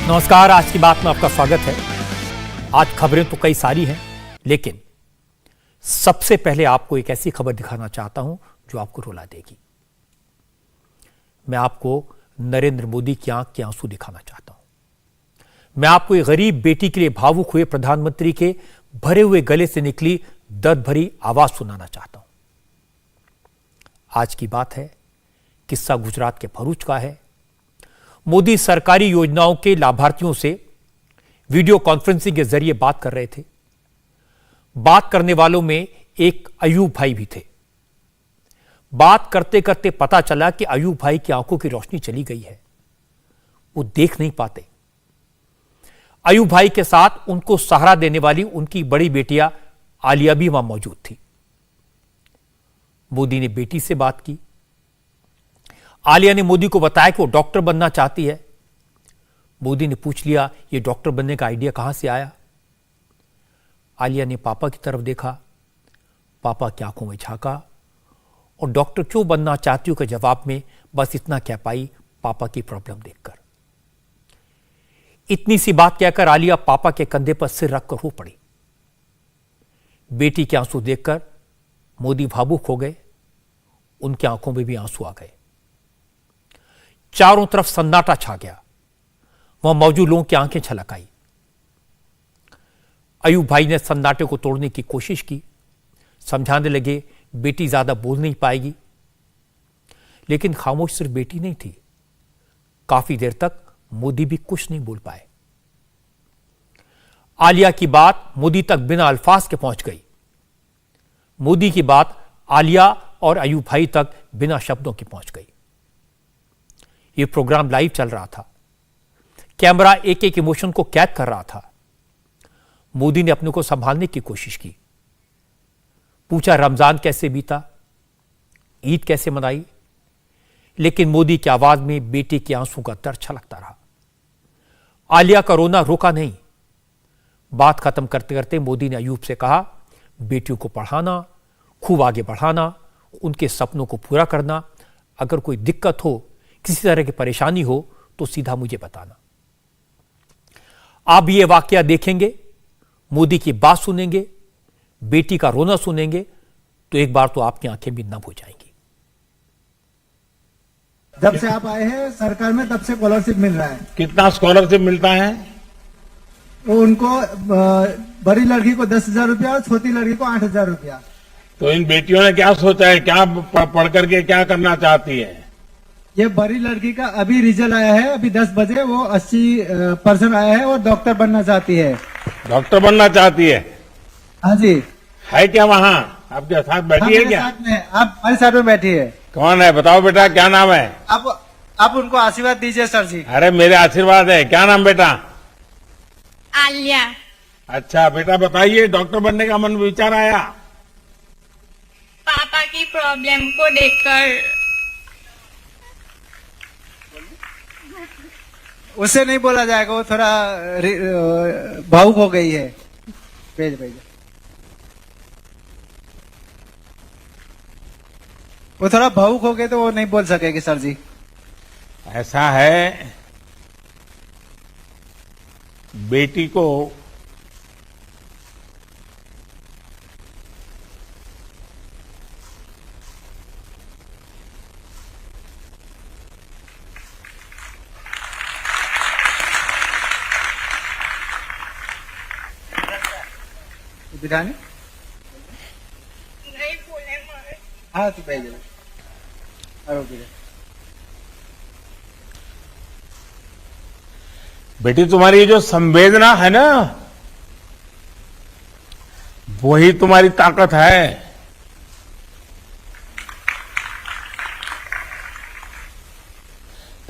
नमस्कार, आज की बात में आपका स्वागत है। आज खबरें तो कई सारी हैं, लेकिन सबसे पहले आपको एक ऐसी खबर दिखाना चाहता हूं जो आपको रुला देगी। मैं आपको नरेंद्र मोदी की आंख के आंसू दिखाना चाहता हूं। मैं आपको एक गरीब बेटी के लिए भावुक हुए प्रधानमंत्री के भरे हुए गले से निकली दर्द भरी आवाज सुनाना चाहता हूं। आज की बात है, किस्सा गुजरात के भरूच का है। मोदी सरकारी योजनाओं के लाभार्थियों से वीडियो कॉन्फ्रेंसिंग के जरिए बात कर रहे थे। बात करने वालों में एक अयूब भाई भी थे। बात करते करते पता चला कि अयूब भाई की आंखों की रोशनी चली गई है, वो देख नहीं पाते। अयूब भाई के साथ उनको सहारा देने वाली उनकी बड़ी बेटियां आलिया भी वहां मौजूद थी। मोदी ने बेटी से बात की। आलिया ने मोदी को बताया कि वो डॉक्टर बनना चाहती है। मोदी ने पूछ लिया, ये डॉक्टर बनने का आइडिया कहां से आया? आलिया ने पापा की तरफ देखा, पापा की आंखों में झांका और डॉक्टर क्यों बनना चाहती हूं के जवाब में बस इतना कह पाई, पापा की प्रॉब्लम देखकर। इतनी सी बात कहकर आलिया पापा के कंधे पर सिर रखकर रो पड़ी। बेटी के आंसू देखकर मोदी भावुक हो गए। उनकी आंखों में भी आंसू आ गए। चारों तरफ सन्नाटा छा गया। वहां मौजूद लोगों की आंखें छलक आई। अयूब भाई ने सन्नाटे को तोड़ने की कोशिश की, समझाने लगे बेटी ज्यादा बोल नहीं पाएगी। लेकिन खामोश सिर्फ बेटी नहीं थी। काफी देर तक मोदी भी कुछ नहीं बोल पाए। आलिया की बात मोदी तक बिना अल्फाज के पहुंच गई। मोदी की बात आलिया और अयूब भाई तक बिना शब्दों की पहुंच गई। यह प्रोग्राम लाइव चल रहा था। कैमरा एक एक इमोशन को कैद कर रहा था। मोदी ने अपने को संभालने की कोशिश की। पूछा रमजान कैसे बीता, ईद कैसे मनाई, लेकिन मोदी की आवाज में बेटे के आंसू का दर्द छलकता रहा। आलिया का रोना रुका नहीं। बात खत्म करते करते मोदी ने अयूब से कहा, बेटियों को पढ़ाना, खूब आगे बढ़ाना, उनके सपनों को पूरा करना। अगर कोई दिक्कत हो, किसी तरह की परेशानी हो तो सीधा मुझे बताना। आप ये वाकया देखेंगे, मोदी की बात सुनेंगे, बेटी का रोना सुनेंगे, तो एक बार तो आपकी आंखें भी नम हो जाएंगी। जब से आप आए हैं सरकार में, तब से स्कॉलरशिप मिल रहा है। कितना स्कॉलरशिप मिलता है? तो उनको बड़ी लड़की को 10,000 रुपया और छोटी लड़की को 8,000 रुपया। तो इन बेटियों ने क्या सोचा है, क्या पढ़ करके क्या करना चाहती है? ये बड़ी लड़की का अभी रिजल्ट आया है, अभी 10 बजे वो 80% आया है और डॉक्टर बनना चाहती है। डॉक्टर बनना चाहती है? हाँ जी। है क्या वहाँ आपके साथ बैठी है क्या? साथ में, आप हमारे साथ में बैठी है। कौन है बताओ बेटा, क्या नाम है? आप उनको आशीर्वाद दीजिए सर जी। अरे मेरे आशीर्वाद है। क्या नाम बेटा? आलिया। अच्छा बेटा बताइए, डॉक्टर बनने का मन विचार आया? पापा की प्रॉब्लम को देखकर। उससे नहीं बोला जाएगा, वो थोड़ा भावुक हो गई है। भेज वो थोड़ा भावुक हो गए तो वो नहीं बोल सकेगी सर जी। ऐसा है, बेटी को बिठाने नहीं बोले मारे। हाँ तो भेज बेटी तुम्हारी जो संवेदना है ना, वही तुम्हारी ताकत है।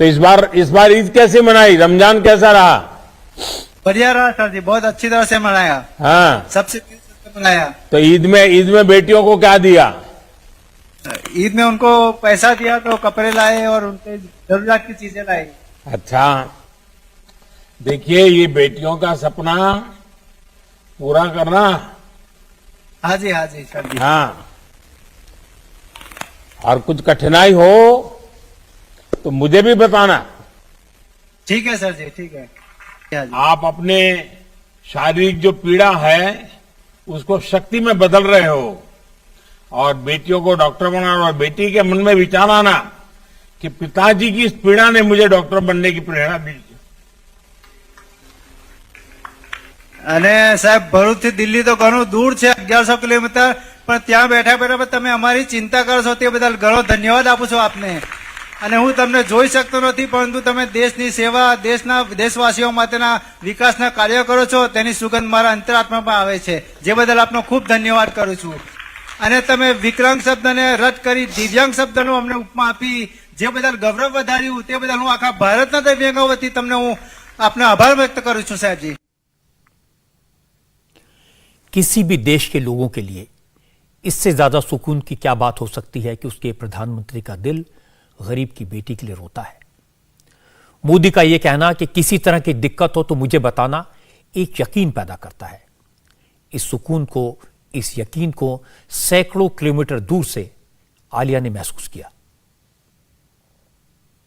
तो इस बार ईद कैसे मनाई, रमजान कैसा रहा? बढ़िया रहा सर जी, बहुत अच्छी तरह से मनाया। हाँ, सबसे दिल से मनाया। तो ईद में बेटियों को क्या दिया? ईद में उनको पैसा दिया, तो कपड़े लाए और उनके जरूरत की चीजें लाई। अच्छा, देखिए ये बेटियों का सपना पूरा करना। हाँ जी सर जी। हाँ, और कुछ कठिनाई हो तो मुझे भी बताना। ठीक है सर जी, ठीक है। आप अपने शारीरिक जो पीड़ा है उसको शक्ति में बदल रहे हो और बेटियों को डॉक्टर बनाना और बेटी के मन में विचार आना कि पिताजी की इस पीड़ा ने मुझे डॉक्टर बनने की प्रेरणा दी। અને સાહેબ ભરૂચથી દિલ્હી તો ઘણું દૂર છે 1100 કિલોમીટર, પણ ત્યાં બેઠા બેઠા તમે અમારી ચિંતા કરો છો તે બદલ ઘણો ધન્યવાદ આપું છું આપને. અને હું તમને જોઈ શકતો નથી, પરંતુ તમે દેશની સેવા, દેશવાસીઓ માટેના વિકાસના કાર્યો કરો છો તેની સુગંધ મારા અંતરાત્મામાં આવે છે, જે બદલ આપનો ખૂબ ધન્યવાદ કરું છું. અને તમે વિકલાંગ શબ્દને રદ કરી દિવ્યાંગ શબ્દનો અમને ઉપમા આપી, જે બદલ ગૌરવ વધાર્યું તે બદલ હું આખા ભારતના દિવ્યાંગો વતી તમને હું આપનો આભાર વ્યક્ત કરું છું સાહેબજી. किसी भी देश के लोगों के लिए इससे ज्यादा सुकून की क्या बात हो सकती है कि उसके प्रधानमंत्री का दिल गरीब की बेटी के लिए रोता है। मोदी का यह कहना कि किसी तरह की दिक्कत हो तो मुझे बताना एक यकीन पैदा करता है। इस सुकून को, इस यकीन को सैकड़ों किलोमीटर दूर से आलिया ने महसूस किया।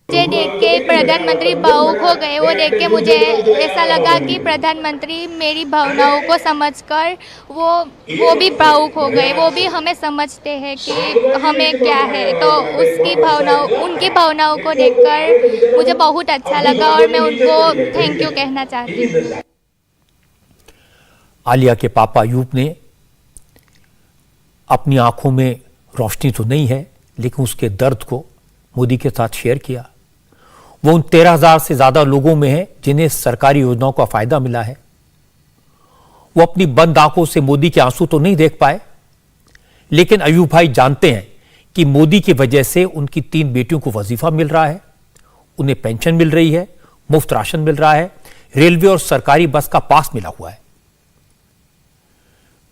मुझे देख के प्रधानमंत्री भावुक हो गए। वो देख के मुझे ऐसा लगा कि प्रधानमंत्री मेरी भावनाओं को समझकर वो भी भावुक हो गए। वो भी हमें समझते हैं कि हमें क्या है, तो उनकी भावनाओं को देखकर मुझे बहुत अच्छा लगा और मैं उनको थैंक यू कहना चाहती हूँ। आलिया के पापा अयूब ने अपनी आंखों में रोशनी तो नहीं है, लेकिन उसके दर्द को मोदी के साथ शेयर किया। वो उन 13,000 से ज्यादा लोगों में है जिन्हें सरकारी योजनाओं का फायदा मिला है। वो अपनी बंद आंखों से मोदी के आंसू तो नहीं देख पाए, लेकिन अयूब भाई जानते हैं कि मोदी की वजह से उनकी 3 बेटियों को वजीफा मिल रहा है, उन्हें पेंशन मिल रही है, मुफ्त राशन मिल रहा है, रेलवे और सरकारी बस का पास मिला हुआ है।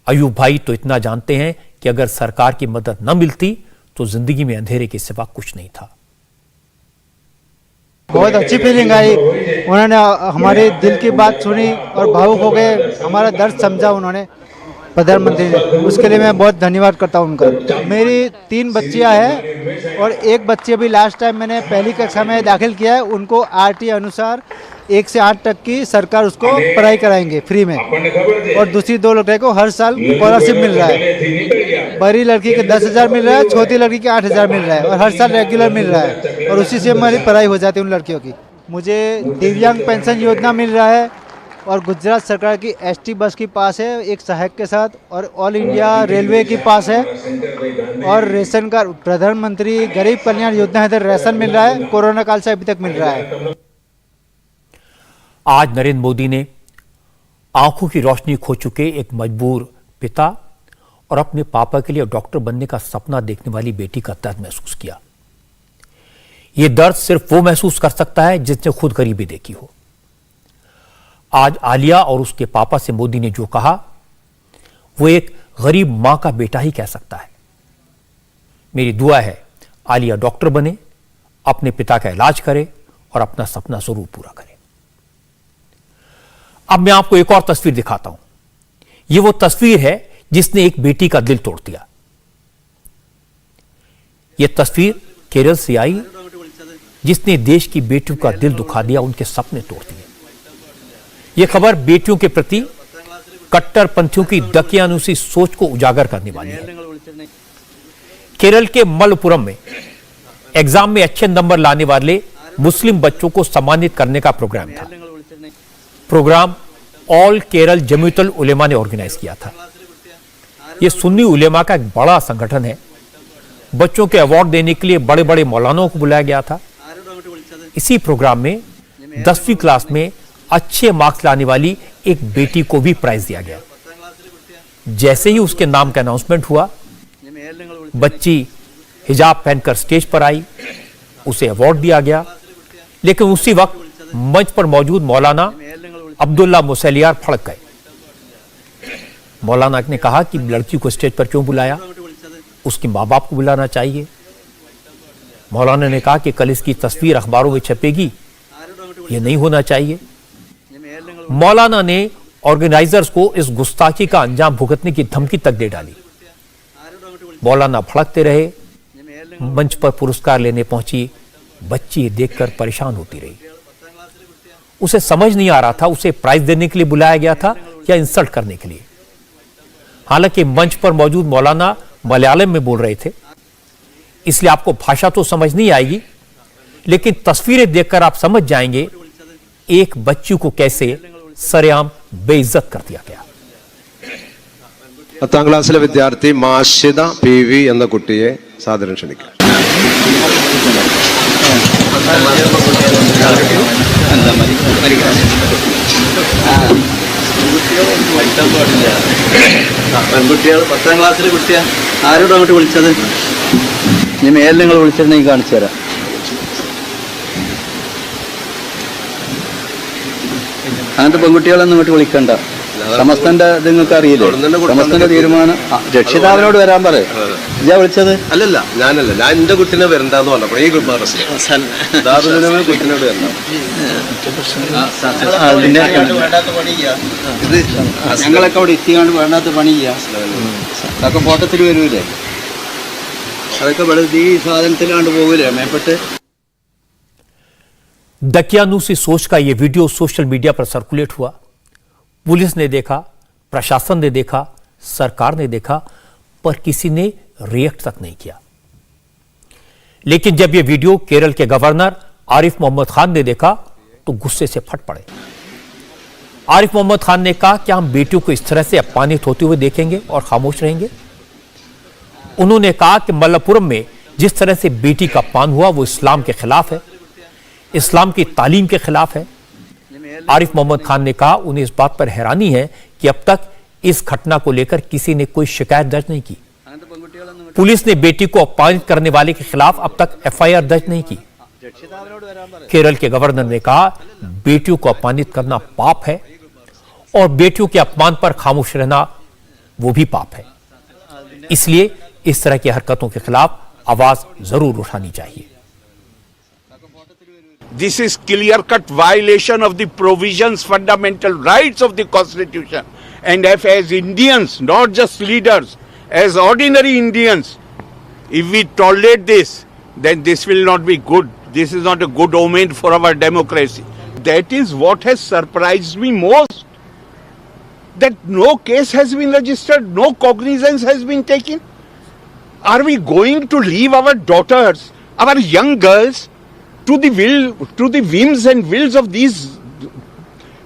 अयूब भाई तो इतना जानते हैं कि अगर सरकार की मदद न मिलती तो जिंदगी में अंधेरे के सिवा कुछ नहीं था। बहुत अच्छी फीलिंग आई। उन्होंने हमारे दिल की बात सुनी और भावुक हो गए। हमारा दर्द समझा उन्होंने, प्रधानमंत्री ने। उसके लिए मैं बहुत धन्यवाद करता हूँ उनका। मेरी 3 बच्चियाँ हैं और एक बच्ची अभी लास्ट टाइम मैंने पहली कक्षा में दाखिल किया है। उनको आरटी अनुसार 1 से 8 तक की सरकार उसको पढ़ाई कराएंगे फ्री में, और दूसरी 2 लड़के को हर साल स्कॉलरशिप मिल रहा है। बड़ी लड़की के 10,000 मिल रहा है, छोटी लड़की के 8,000 मिल रहा है, और हर साल रेगुलर मिल रहा है, और उसी से हमारी पढ़ाई हो जाती है उन लड़कियों की। मुझे दिव्यांग पेंशन योजना मिल रहा है, और गुजरात सरकार की एसटी बस की पास है एक सहायक के साथ, और ऑल इंडिया रेलवे की पास है, और रेशन का प्रधानमंत्री गरीब कल्याण योजना है, राशन मिल रहा है, कोरोना काल से अभी तक मिल रहा है। आज नरेंद्र मोदी ने आंखों की रोशनी खो चुके एक मजबूर पिता और अपने पापा के लिए डॉक्टर बनने का सपना देखने वाली बेटी का दर्द महसूस किया। यह दर्द सिर्फ वो महसूस कर सकता है जिसने खुद गरीबी देखी हो। आज आलिया और उसके पापा से मोदी ने जो कहा, वो एक गरीब मां का बेटा ही कह सकता है। मेरी दुआ है आलिया डॉक्टर बने, अपने पिता का इलाज करे और अपना सपना जरूर पूरा करे। अब मैं आपको एक और तस्वीर दिखाता हूं। यह वो तस्वीर है जिसने एक बेटी का दिल तोड़ दिया। यह तस्वीर केरल से आई, जिसने देश की बेटियों का दिल दुखा दिया, उनके सपने तोड़ दिए। यह खबर बेटियों के प्रति कट्टरपंथियों की दकियानुसी सोच को उजागर करने वाली है। केरल के मलपुरम में एग्जाम में अच्छे नंबर लाने वाले मुस्लिम बच्चों को सम्मानित करने का प्रोग्राम था। प्रोग्राम ऑल केरल जमीयतुल उलेमा ने ऑर्गेनाइज किया था। यह सुन्नी उलेमा का एक बड़ा संगठन है। बच्चों के अवार्ड देने के लिए बड़े बड़े मौलानाओं को बुलाया गया था। इसी प्रोग्राम में 10वीं क्लास में अच्छे मार्क्स लाने वाली एक बेटी को भी प्राइज दिया गया। जैसे ही उसके नाम का अनाउंसमेंट हुआ, बच्ची हिजाब पहनकर स्टेज पर आई, उसे अवार्ड दिया गया। लेकिन उसी वक्त मंच पर मौजूद मौलाना अब्दुल्ला मुसलियार भड़क गए। मौलाना ने कहा कि लड़की को स्टेज पर क्यों बुलाया, उसके माँ बाप को बुलाना चाहिए। मौलाना ने कहा कि कल इसकी तस्वीर अखबारों में छपेगी, यह नहीं होना चाहिए। मौलाना ने ऑर्गेनाइजर्स को इस गुस्ताखी का अंजाम भुगतने की धमकी तक दे डाली। मौलाना भड़कते रहे। मंच पर पुरस्कार लेने पहुंची बच्ची देखकर परेशान होती रही। उसे समझ नहीं आ रहा था उसे प्राइज देने के लिए बुलाया गया था या इंसल्ट करने के लिए। हालांकि मंच पर मौजूद मौलाना मलयालम में बोल रहे थे, इसलिए आपको भाषा तो समझ नहीं आएगी, लेकिन तस्वीरें देखकर आप समझ जाएंगे एक बच्ची को कैसे सरेआम बेइज्जत कर दिया गया। 10ാം ക്ലാസ്സിലെ വിദ്യാർത്ഥി മാഷിദ PV എന്ന കുട്ടിയെ സാദരം ക്ഷണിക്കും. പെൺകുട്ടികൾ 10ാം ക്ലാസ്സിലെ കുട്ടിയാ ആരോടും അങ്ങോട്ട് വിളിച്ചത്? ഇനി മേലിൽ നിങ്ങൾ വിളിച്ചിട്ടുണ്ടെങ്കിൽ കാണിച്ചു തരാം. അങ്ങനത്തെ പെൺകുട്ടികളൊന്നും ഇങ്ങോട്ട് വിളിക്കണ്ട. സമസ്തന്റെ ഇത് നിങ്ങൾക്ക് അറിയില്ലേ? സമസ്തന്റെ തീരുമാനം രക്ഷിതാവിനോട് വരാൻ പറയും. ഇതാ വിളിച്ചത്? അല്ലല്ല, ഞാനല്ല, ഞാൻ എന്റെ കുട്ടിനെ വരണ്ടെന്ന് പറഞ്ഞപ്പോൾ ഈ കുട്ടിനോട് വരണ്ട. ഞങ്ങളൊക്കെ അവിടെ എത്തിക്കാണ്ട് വേണ്ടാത്ത പണി ചെയ്യാം. അതൊക്കെ ഫോട്ടത്തിൽ വരൂലേ? അതൊക്കെ ഇവിടെ ഈ സാധനത്തിലാണ്ട് പോകൂലേ മേപ്പെട്ട്? दकियानूसी सोच का यह वीडियो सोशल मीडिया पर सर्कुलेट हुआ। पुलिस ने देखा, प्रशासन ने देखा, सरकार ने देखा, पर किसी ने रिएक्ट तक नहीं किया। लेकिन जब यह वीडियो केरल के गवर्नर आरिफ मोहम्मद खान ने देखा तो गुस्से से फट पड़े। आरिफ मोहम्मद खान ने कहा कि हम बेटियों को इस तरह से अपमानित होते हुए देखेंगे और खामोश रहेंगे। उन्होंने कहा कि मल्लपुरम में जिस तरह से बेटी का अपमान हुआ वो इस्लाम के खिलाफ है, इस्लाम की तालीम के खिलाफ है। आरिफ मोहम्मद खान ने कहा उन्हें इस बात पर हैरानी है कि अब तक इस घटना को लेकर किसी ने कोई शिकायत दर्ज नहीं की। पुलिस ने बेटी को अपमानित करने वाले के खिलाफ अब तक FIR दर्ज नहीं की। केरल के गवर्नर ने कहा बेटियों को अपमानित करना पाप है और बेटियों के अपमान पर खामोश रहना वो भी पाप है, इसलिए इस तरह की हरकतों के खिलाफ आवाज जरूर उठानी चाहिए। This is clear-cut violation of the provisions, fundamental rights of the Constitution. And if as Indians, not just leaders, as ordinary Indians, if we tolerate this, then this will not be good. This is not a good omen for our democracy. That is what has surprised me most. That no case has been registered, no cognizance has been taken. Are we going to leave our daughters, our young girls, to the whims and wills of these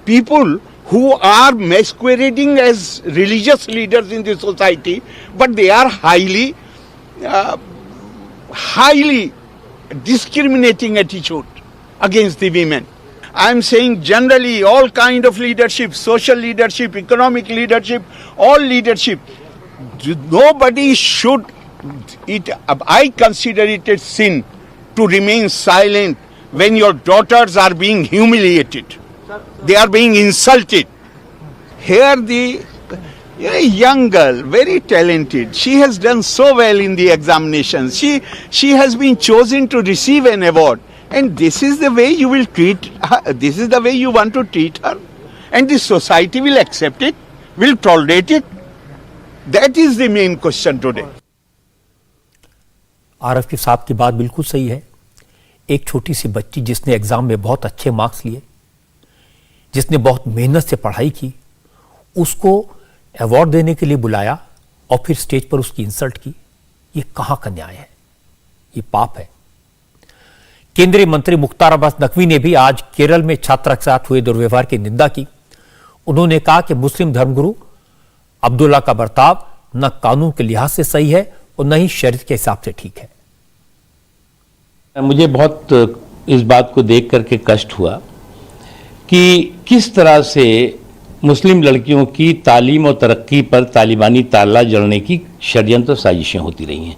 people who are masquerading as religious leaders in the society, but they are highly discriminating attitude against the women. I am saying generally all kind of leadership, social leadership, economic leadership, all leadership, nobody should, I consider it a sin to remain silent when your daughters are being humiliated. They are being insulted. Here a young girl, very talented, she has done so well in the examinations. She has been chosen to receive an award. And this is the way you will treat her, this is the way you want to treat her. And the society will accept it, will tolerate it. That is the main question today. आरफ की साहब की बात बिल्कुल सही है। एक छोटी सी बच्ची जिसने एग्जाम में बहुत अच्छे मार्क्स लिए, जिसने बहुत मेहनत से पढ़ाई की, उसको अवार्ड देने के लिए बुलाया और फिर स्टेज पर उसकी इंसल्ट की। ये कहां का न्याय है? ये पाप है। केंद्रीय मंत्री मुख्तार अब्बास नकवी ने भी आज केरल में छात्रा के साथ हुए दुर्व्यवहार की निंदा की। उन्होंने कहा कि मुस्लिम धर्मगुरु अब्दुल्ला का बर्ताव न कानून के लिहाज से सही है और न ही शरीयत के हिसाब से ठीक है। मुझे बहुत इस बात को देख करके कष्ट हुआ कि किस तरह से मुस्लिम लड़कियों की तालीम और तरक्की पर तालिबानी ताला जड़ने की षड्यंत्र साजिशें होती रही हैं।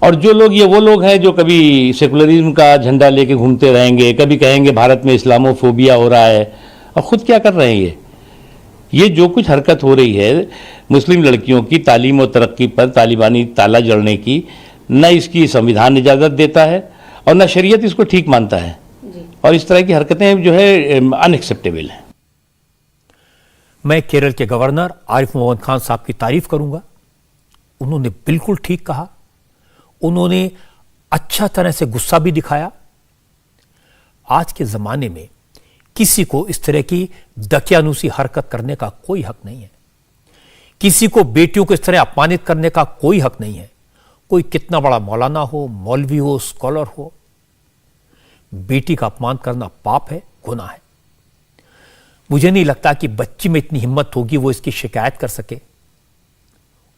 और जो लोग ये वो लोग हैं जो कभी सेकुलरिज्म का झंडा लेके घूमते रहेंगे, कभी कहेंगे भारत में इस्लामोफोबिया हो रहा है, और खुद क्या कर रहे हैं? ये जो कुछ हरकत हो रही है मुस्लिम लड़कियों की तालीम और तरक्की पर तालिबानी ताला जड़ने की, न इसकी संविधान इजाज़त देता है और न शरीयत इसको ठीक मानता है। और इस तरह की हरकतें जो है अनएक्सेप्टेबल हैं। मैं केरल के गवर्नर आरिफ मोहम्मद खान साहब की तारीफ करूंगा। उन्होंने बिल्कुल ठीक कहा, उन्होंने अच्छा तरह से गुस्सा भी दिखाया। आज के जमाने में किसी को इस तरह की दकियानूसी हरकत करने का कोई हक नहीं है। किसी को बेटियों को इस तरह अपमानित करने का कोई हक नहीं है। कोई कितना बड़ा मौलाना हो, मौलवी हो, स्कॉलर हो, बेटी का अपमान करना पाप है, गुनाह है। मुझे नहीं लगता कि बच्ची में इतनी हिम्मत होगी वो इसकी शिकायत कर सके।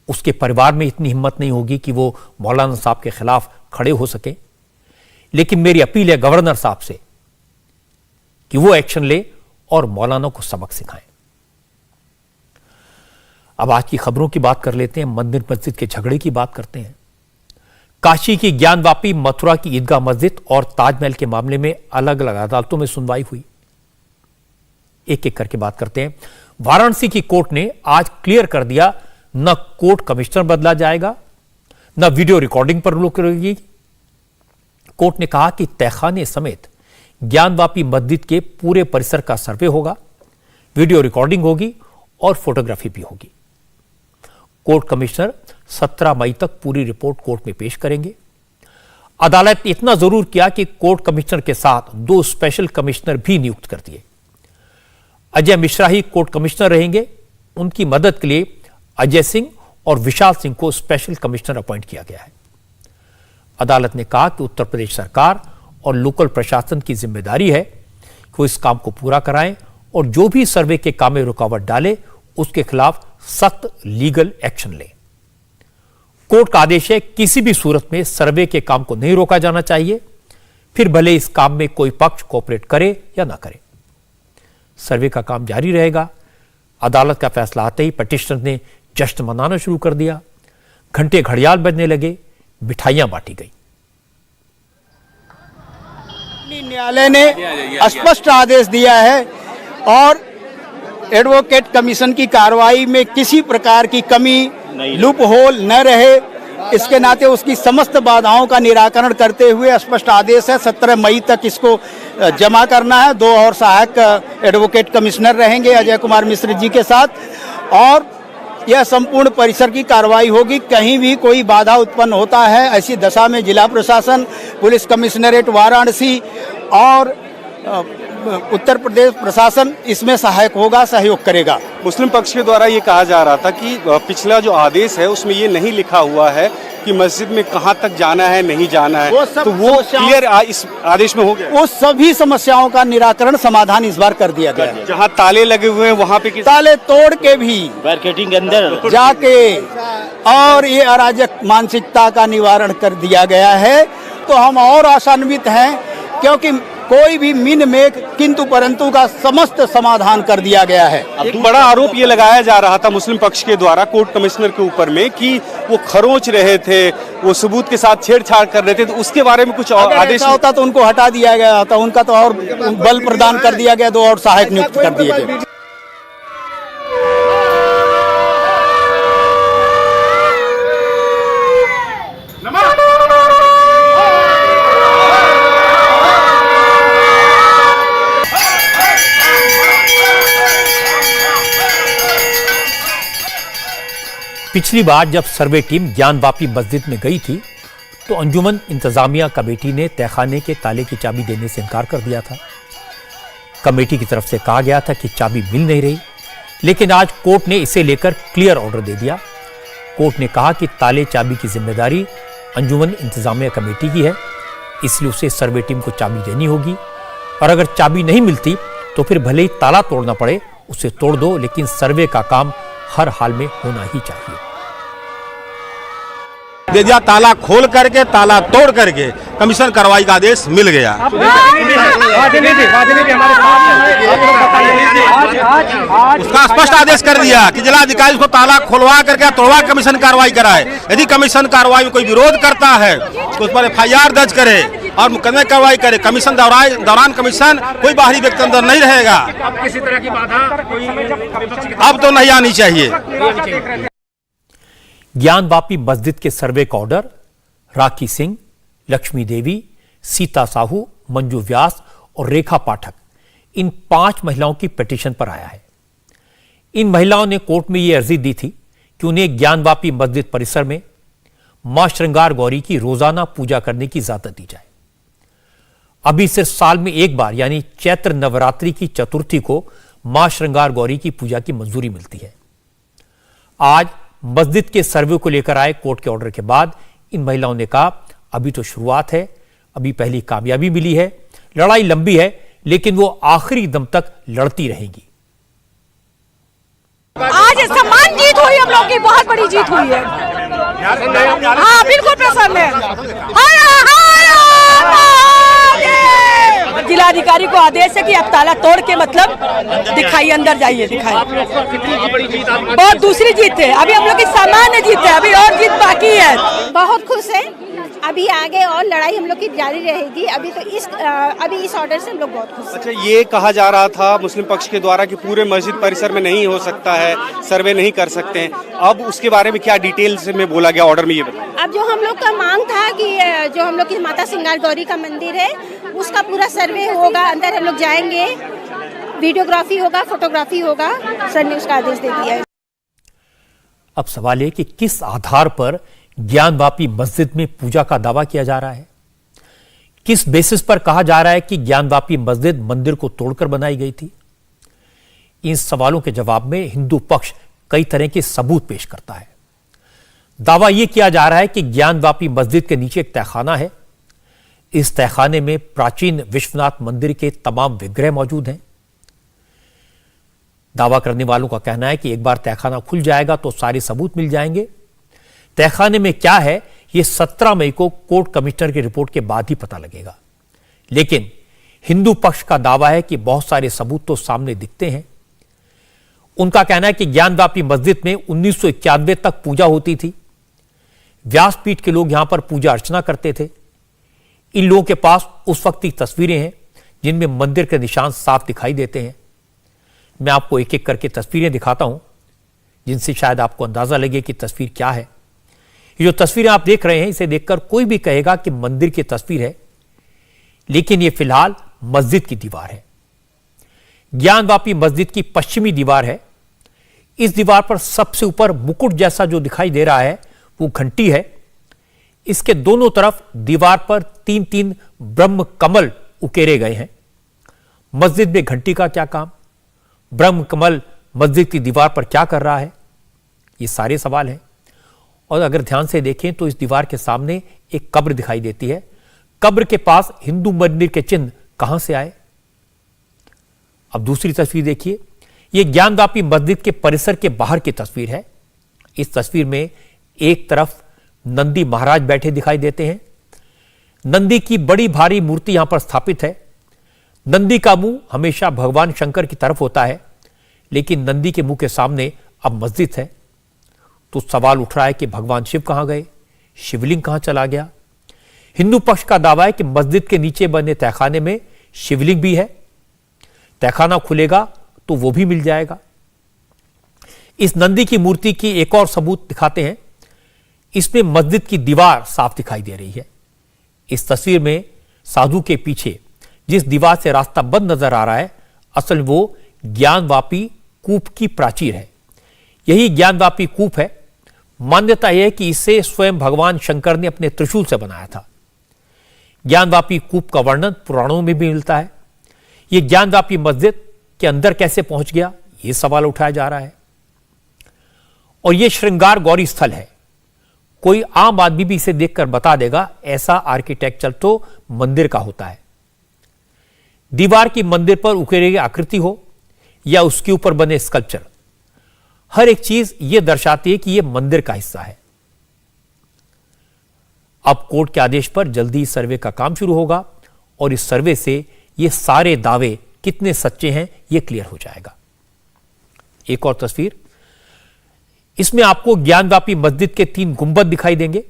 उसके परिवार में इतनी हिम्मत नहीं होगी कि वो मौलाना साहब के खिलाफ खड़े हो सके। लेकिन मेरी अपील है गवर्नर साहब से कि वो एक्शन ले और मौलाना को सबक सिखाएं। अब आज की खबरों की बात कर लेते हैं। मंदिर मस्जिद के झगड़े की बात करते हैं। काशी की ज्ञानवापी, मथुरा की ईदगाह मस्जिद और ताजमहल के मामले में अलग अलग अदालतों में सुनवाई हुई। एक एक करके बात करते हैं। वाराणसी की कोर्ट ने आज क्लियर कर दिया, न कोर्ट कमिश्नर बदला जाएगा, न वीडियो रिकॉर्डिंग पर रोक रहेगी। कोर्ट ने कहा कि तहखाने समेत ज्ञानवापी मस्जिद के पूरे परिसर का सर्वे होगा, वीडियो रिकॉर्डिंग होगी और फोटोग्राफी भी होगी। कोर्ट कमिश्नर 17 मई तक पूरी रिपोर्ट कोर्ट में पेश करेंगे। अदालत ने इतना जरूर किया कि कोर्ट कमिश्नर के साथ 2 स्पेशल कमिश्नर भी नियुक्त कर दिए। अजय मिश्रा ही कोर्ट कमिश्नर रहेंगे। उनकी मदद के लिए अजय सिंह और विशाल सिंह को स्पेशल कमिश्नर अपॉइंट किया गया है। अदालत ने कहा कि उत्तर प्रदेश सरकार और लोकल प्रशासन की जिम्मेदारी है कि वो इस काम को पूरा कराएं और जो भी सर्वे के काम में रुकावट डाले उसके खिलाफ सख्त लीगल एक्शन लें। कोर्ट का आदेश है किसी भी सूरत में सर्वे के काम को नहीं रोका जाना चाहिए, फिर भले इस काम में कोई पक्ष कोऑपरेट करे या ना करे। सर्वे का काम जारी रहेगा। अदालत का फैसला आते ही पिटिशनर ने जश्न मनाना शुरू कर दिया। घंटे घड़ियाल बजने लगे, मिठाइयां बांटी गई। न्यायालय ने स्पष्ट आदेश दिया है और एडवोकेट कमीशन की कार्रवाई में किसी प्रकार की कमी, लूप होल न रहे, इसके नाते उसकी समस्त बाधाओं का निराकरण करते हुए स्पष्ट आदेश है 17 मई तक इसको जमा करना है। 2 और सहायक एडवोकेट कमिश्नर रहेंगे अजय कुमार मिश्र जी के साथ और यह संपूर्ण परिसर की कार्रवाई होगी। कहीं भी कोई बाधा उत्पन्न होता है ऐसी दशा में जिला प्रशासन, पुलिस कमिश्नरेट वाराणसी और उत्तर प्रदेश प्रशासन इसमें सहायक होगा, सहयोग करेगा। मुस्लिम पक्ष के द्वारा ये कहा जा रहा था कि पिछला जो आदेश है उसमें ये नहीं लिखा हुआ है कि मस्जिद में कहां तक जाना है, नहीं जाना है, तो वो क्लियर इस आदेश में हो गया। वो सभी समस्याओं का निराकरण, समाधान इस बार कर दिया गया। जहां ताले लगे हुए हैं वहां पे ताले तोड़ के भी बैरिकेडिंग के अंदर जाके और ये अराजक मानसिकता का निवारण कर दिया गया है। तो हम और आशान्वित हैं क्योंकि कोई भी मिन में किंतु परंतु का समस्त समाधान कर दिया गया है। एक बड़ा आरोप ये लगाया जा रहा था मुस्लिम पक्ष के द्वारा कोर्ट कमिश्नर के ऊपर में कि वो खरोंच रहे थे, वो सबूत के साथ छेड़छाड़ कर रहे थे, तो उसके बारे में कुछ आदेश होता तो उनको हटा दिया गया होता, उनका तो और बल प्रदान कर दिया गया, 2 और सहायक नियुक्त कर दिए गए। पिछली बार जब सर्वे टीम ज्ञानवापी मस्जिद में गई थी तो अंजुमन इंतजामिया कमेटी ने तहखाने के ताले की चाबी देने से इनकार कर दिया था। कमेटी की तरफ से कहा गया था कि चाबी मिल नहीं रही, लेकिन आज कोर्ट ने इसे लेकर क्लियर ऑर्डर दे दिया। कोर्ट ने कहा कि ताले चाबी की जिम्मेदारी अंजुमन इंतजामिया कमेटी की है, इसलिए उसे सर्वे टीम को चाबी देनी होगी और अगर चाबी नहीं मिलती तो फिर भले ही ताला तोड़ना पड़े उसे तोड़ दो, लेकिन सर्वे का काम हर हाल में होना ही चाहिए। दे दिया, ताला खोल करके, ताला तोड़ करके कमीशन कार्रवाई का आदेश मिल गया। उसका स्पष्ट आदेश कर दिया कि जिलाधिकारी उसको ताला खोलवा करके तोड़वा कमीशन कार्रवाई कराए। यदि कमीशन कार्रवाई में कोई विरोध करता है तो उस पर FIR दर्ज करे और मुकदमे कार्रवाई करे। कमीशन दौरान कमीशन कोई बाहरी व्यक्ति अंदर नहीं रहेगा। किसी तरह की बाधा अब तो नहीं आनी चाहिए। ज्ञानवापी मस्जिद के सर्वे का ऑर्डर राखी सिंह, लक्ष्मी देवी, सीता साहू, मंजू व्यास और रेखा पाठक, इन 5 महिलाओं की पिटीशन पर आया है। इन महिलाओं ने कोर्ट में यह अर्जी दी थी कि उन्हें ज्ञानवापी मस्जिद परिसर में मां श्रृंगार गौरी की रोजाना पूजा करने की इजाजत दी जाए। अभी सिर्फ साल में एक बार यानी चैत्र नवरात्रि की चतुर्थी को मां श्रृंगार गौरी की पूजा की मंजूरी मिलती है। आज मस्जिद के सर्वे को लेकर आए कोर्ट के ऑर्डर के बाद इन महिलाओं ने कहा अभी तो शुरुआत है, अभी पहली कामयाबी मिली है, लड़ाई लंबी है लेकिन वो आखिरी दम तक लड़ती रहेंगी। आज सम्मान जीत हुई, हम लोग की बहुत बड़ी जीत हुई है। हाँ बिल्कुल प्रसन्न है। जिलाधिकारी को आदेश है कि अब ताला तोड़ के मतलब दिखाइए, अंदर जाइए, दिखाइए। बहुत दूसरी जीत है, अभी हम लोग की सामान्य जीत है, अभी और जीत बाकी है। बहुत खुश है, अभी आगे और लड़ाई हम लोग की जारी रहेगी। अभी इस ऑर्डर से हम लोग बहुत खुश हैं। अच्छा, ये कहा जा रहा था मुस्लिम पक्ष के द्वारा कि पूरे मस्जिद परिसर में नहीं हो सकता है, सर्वे नहीं कर सकते हैं, अब उसके बारे में क्या डिटेल्स में बोला गया ऑर्डर में, ये बताइए। अब जो हम लोग का मांग था कि जो हम लोग की माता श्रृंगार गौरी का मंदिर है उसका पूरा सर्वे होगा, अंदर हम लोग जाएंगे, वीडियोग्राफी होगा, फोटोग्राफी होगा, सर ने उसका आदेश दे दिया है। अब सवाल है कि किस आधार पर ज्ञानवापी मस्जिद में पूजा का दावा किया जा रहा है, किस बेसिस पर कहा जा रहा है कि ज्ञानवापी मस्जिद मंदिर को तोड़कर बनाई गई थी। इन सवालों के जवाब में हिंदू पक्ष कई तरह के सबूत पेश करता है। दावा यह किया जा रहा है कि ज्ञानवापी मस्जिद के नीचे एक तहखाना है, इस तहखाने में प्राचीन विश्वनाथ मंदिर के तमाम विग्रह मौजूद हैं। दावा करने वालों का कहना है कि एक बार तहखाना खुल जाएगा तो सारे सबूत मिल जाएंगे। तहखाने में क्या है यह 17 मई को कोर्ट कमिश्नर की रिपोर्ट के बाद ही पता लगेगा, लेकिन हिंदू पक्ष का दावा है कि बहुत सारे सबूत तो सामने दिखते हैं। उनका कहना है कि ज्ञानवापी मस्जिद में 1991 तक पूजा होती थी, व्यासपीठ के लोग यहां पर पूजा अर्चना करते थे। इन लोगों के पास उस वक्त की तस्वीरें हैं जिनमें मंदिर के निशान साफ दिखाई देते हैं। मैं आपको एक एक करके तस्वीरें दिखाता हूं जिनसे शायद आपको अंदाजा लगे कि तस्वीर क्या है। ये जो तस्वीरें आप देख रहे हैं इसे देखकर कोई भी कहेगा कि मंदिर की तस्वीर है, लेकिन ये फिलहाल मस्जिद की दीवार है। ज्ञानवापी मस्जिद की पश्चिमी दीवार है। इस दीवार पर सबसे ऊपर मुकुट जैसा जो दिखाई दे रहा है वो घंटी है। इसके दोनों तरफ दीवार पर 3-3 ब्रह्म कमल उकेरे गए हैं। मस्जिद में घंटी का क्या काम, ब्रह्म कमल मस्जिद की दीवार पर क्या कर रहा है, ये सारे सवाल हैं। और अगर ध्यान से देखें तो इस दीवार के सामने एक कब्र दिखाई देती है। कब्र के पास हिंदू मंदिर के चिन्ह कहां से आए। अब दूसरी तस्वीर देखिए, यह ज्ञानवापी मस्जिद के परिसर के बाहर की तस्वीर है। इस तस्वीर में एक तरफ नंदी महाराज बैठे दिखाई देते हैं। नंदी की बड़ी भारी मूर्ति यहां पर स्थापित है। नंदी का मुंह हमेशा भगवान शंकर की तरफ होता है, लेकिन नंदी के मुंह के सामने अब मस्जिद है। तो सवाल उठ रहा है कि भगवान शिव कहां गए, शिवलिंग कहां चला गया। हिंदू पक्ष का दावा है कि मस्जिद के नीचे बने तहखाने में शिवलिंग भी है। तहखाना खुलेगा तो वो भी मिल जाएगा। इस नंदी की मूर्ति की एक और सबूत दिखाते हैं। इसमें मस्जिद की दीवार साफ दिखाई दे रही है। इस तस्वीर में साधु के पीछे जिस दीवार से रास्ता बंद नजर आ रहा है, असल वो ज्ञानवापी कूप की प्राचीर है। यही ज्ञानवापी कूप है। मान्यता यह है कि इसे स्वयं भगवान शंकर ने अपने त्रिशूल से बनाया था। ज्ञानवापी कूप का वर्णन पुराणों में भी मिलता है। यह ज्ञानवापी मस्जिद के अंदर कैसे पहुंच गया, यह सवाल उठाया जा रहा है। और यह श्रृंगार गौरी स्थल है। कोई आम आदमी भी इसे देखकर बता देगा ऐसा आर्किटेक्चर तो मंदिर का होता है। दीवार की मंदिर पर उकेरी गई आकृति हो या उसके ऊपर बने स्कल्पचर, हर एक चीज यह दर्शाती है कि यह मंदिर का हिस्सा है। अब कोर्ट के आदेश पर जल्दी सर्वे का काम शुरू होगा और इस सर्वे से ये सारे दावे कितने सच्चे हैं यह क्लियर हो जाएगा। एक और तस्वीर, इसमें आपको ज्ञानवापी मस्जिद के 3 गुंबद दिखाई देंगे।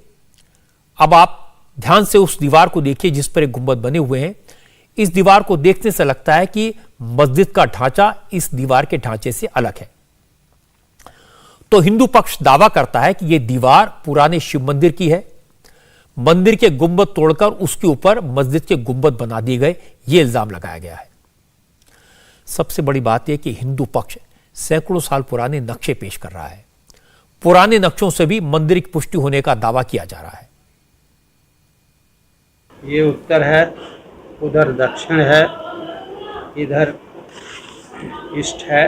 अब आप ध्यान से उस दीवार को देखिए जिस पर एक गुंबद बने हुए हैं। इस दीवार को देखने से लगता है कि मस्जिद का ढांचा इस दीवार के ढांचे से अलग है। तो हिंदू पक्ष दावा करता है कि यह दीवार पुराने शिव मंदिर की है। मंदिर के गुंबद तोड़कर उसके ऊपर मस्जिद के गुंबद बना दिए गए, यह इल्जाम लगाया गया है। सबसे बड़ी बात यह कि हिंदू पक्ष सैकड़ों साल पुराने नक्शे पेश कर रहा है। पुराने नक्शों से भी मंदिर की पुष्टि होने का दावा किया जा रहा है। ये उत्तर है उधर दक्षिण है, इधर ईस्ट है,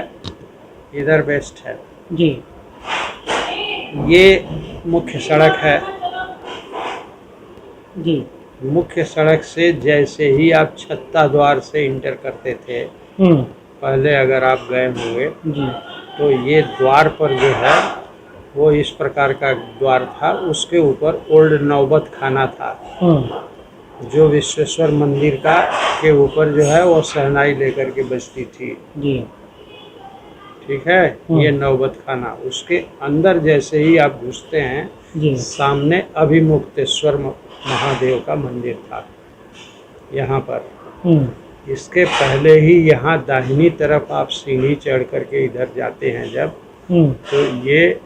इधर वेस्ट है जी। ये मुख्य सड़क है जी। मुख्य सड़क से जैसे ही आप छत्ता द्वार से इंटर करते थे, पहले अगर आप गए होंगे जी, तो ये द्वार पर जो है वो इस प्रकार का द्वार था। उसके ऊपर ओल्ड नौबत खाना था, जो विश्वेश्वर मंदिर का के ऊपर जो है वो शहनाई लेकर के बजती थी जी। ठीक है। ये नौबत खाना, उसके अंदर जैसे ही आप घुसते हैं जी, सामने अभिमुक्तेश्वर महादेव का मंदिर था यहाँ पर। इसके पहले ही यहाँ दाहिनी तरफ आप सीढ़ी चढ़ करके इधर जाते हैं जब, तो ये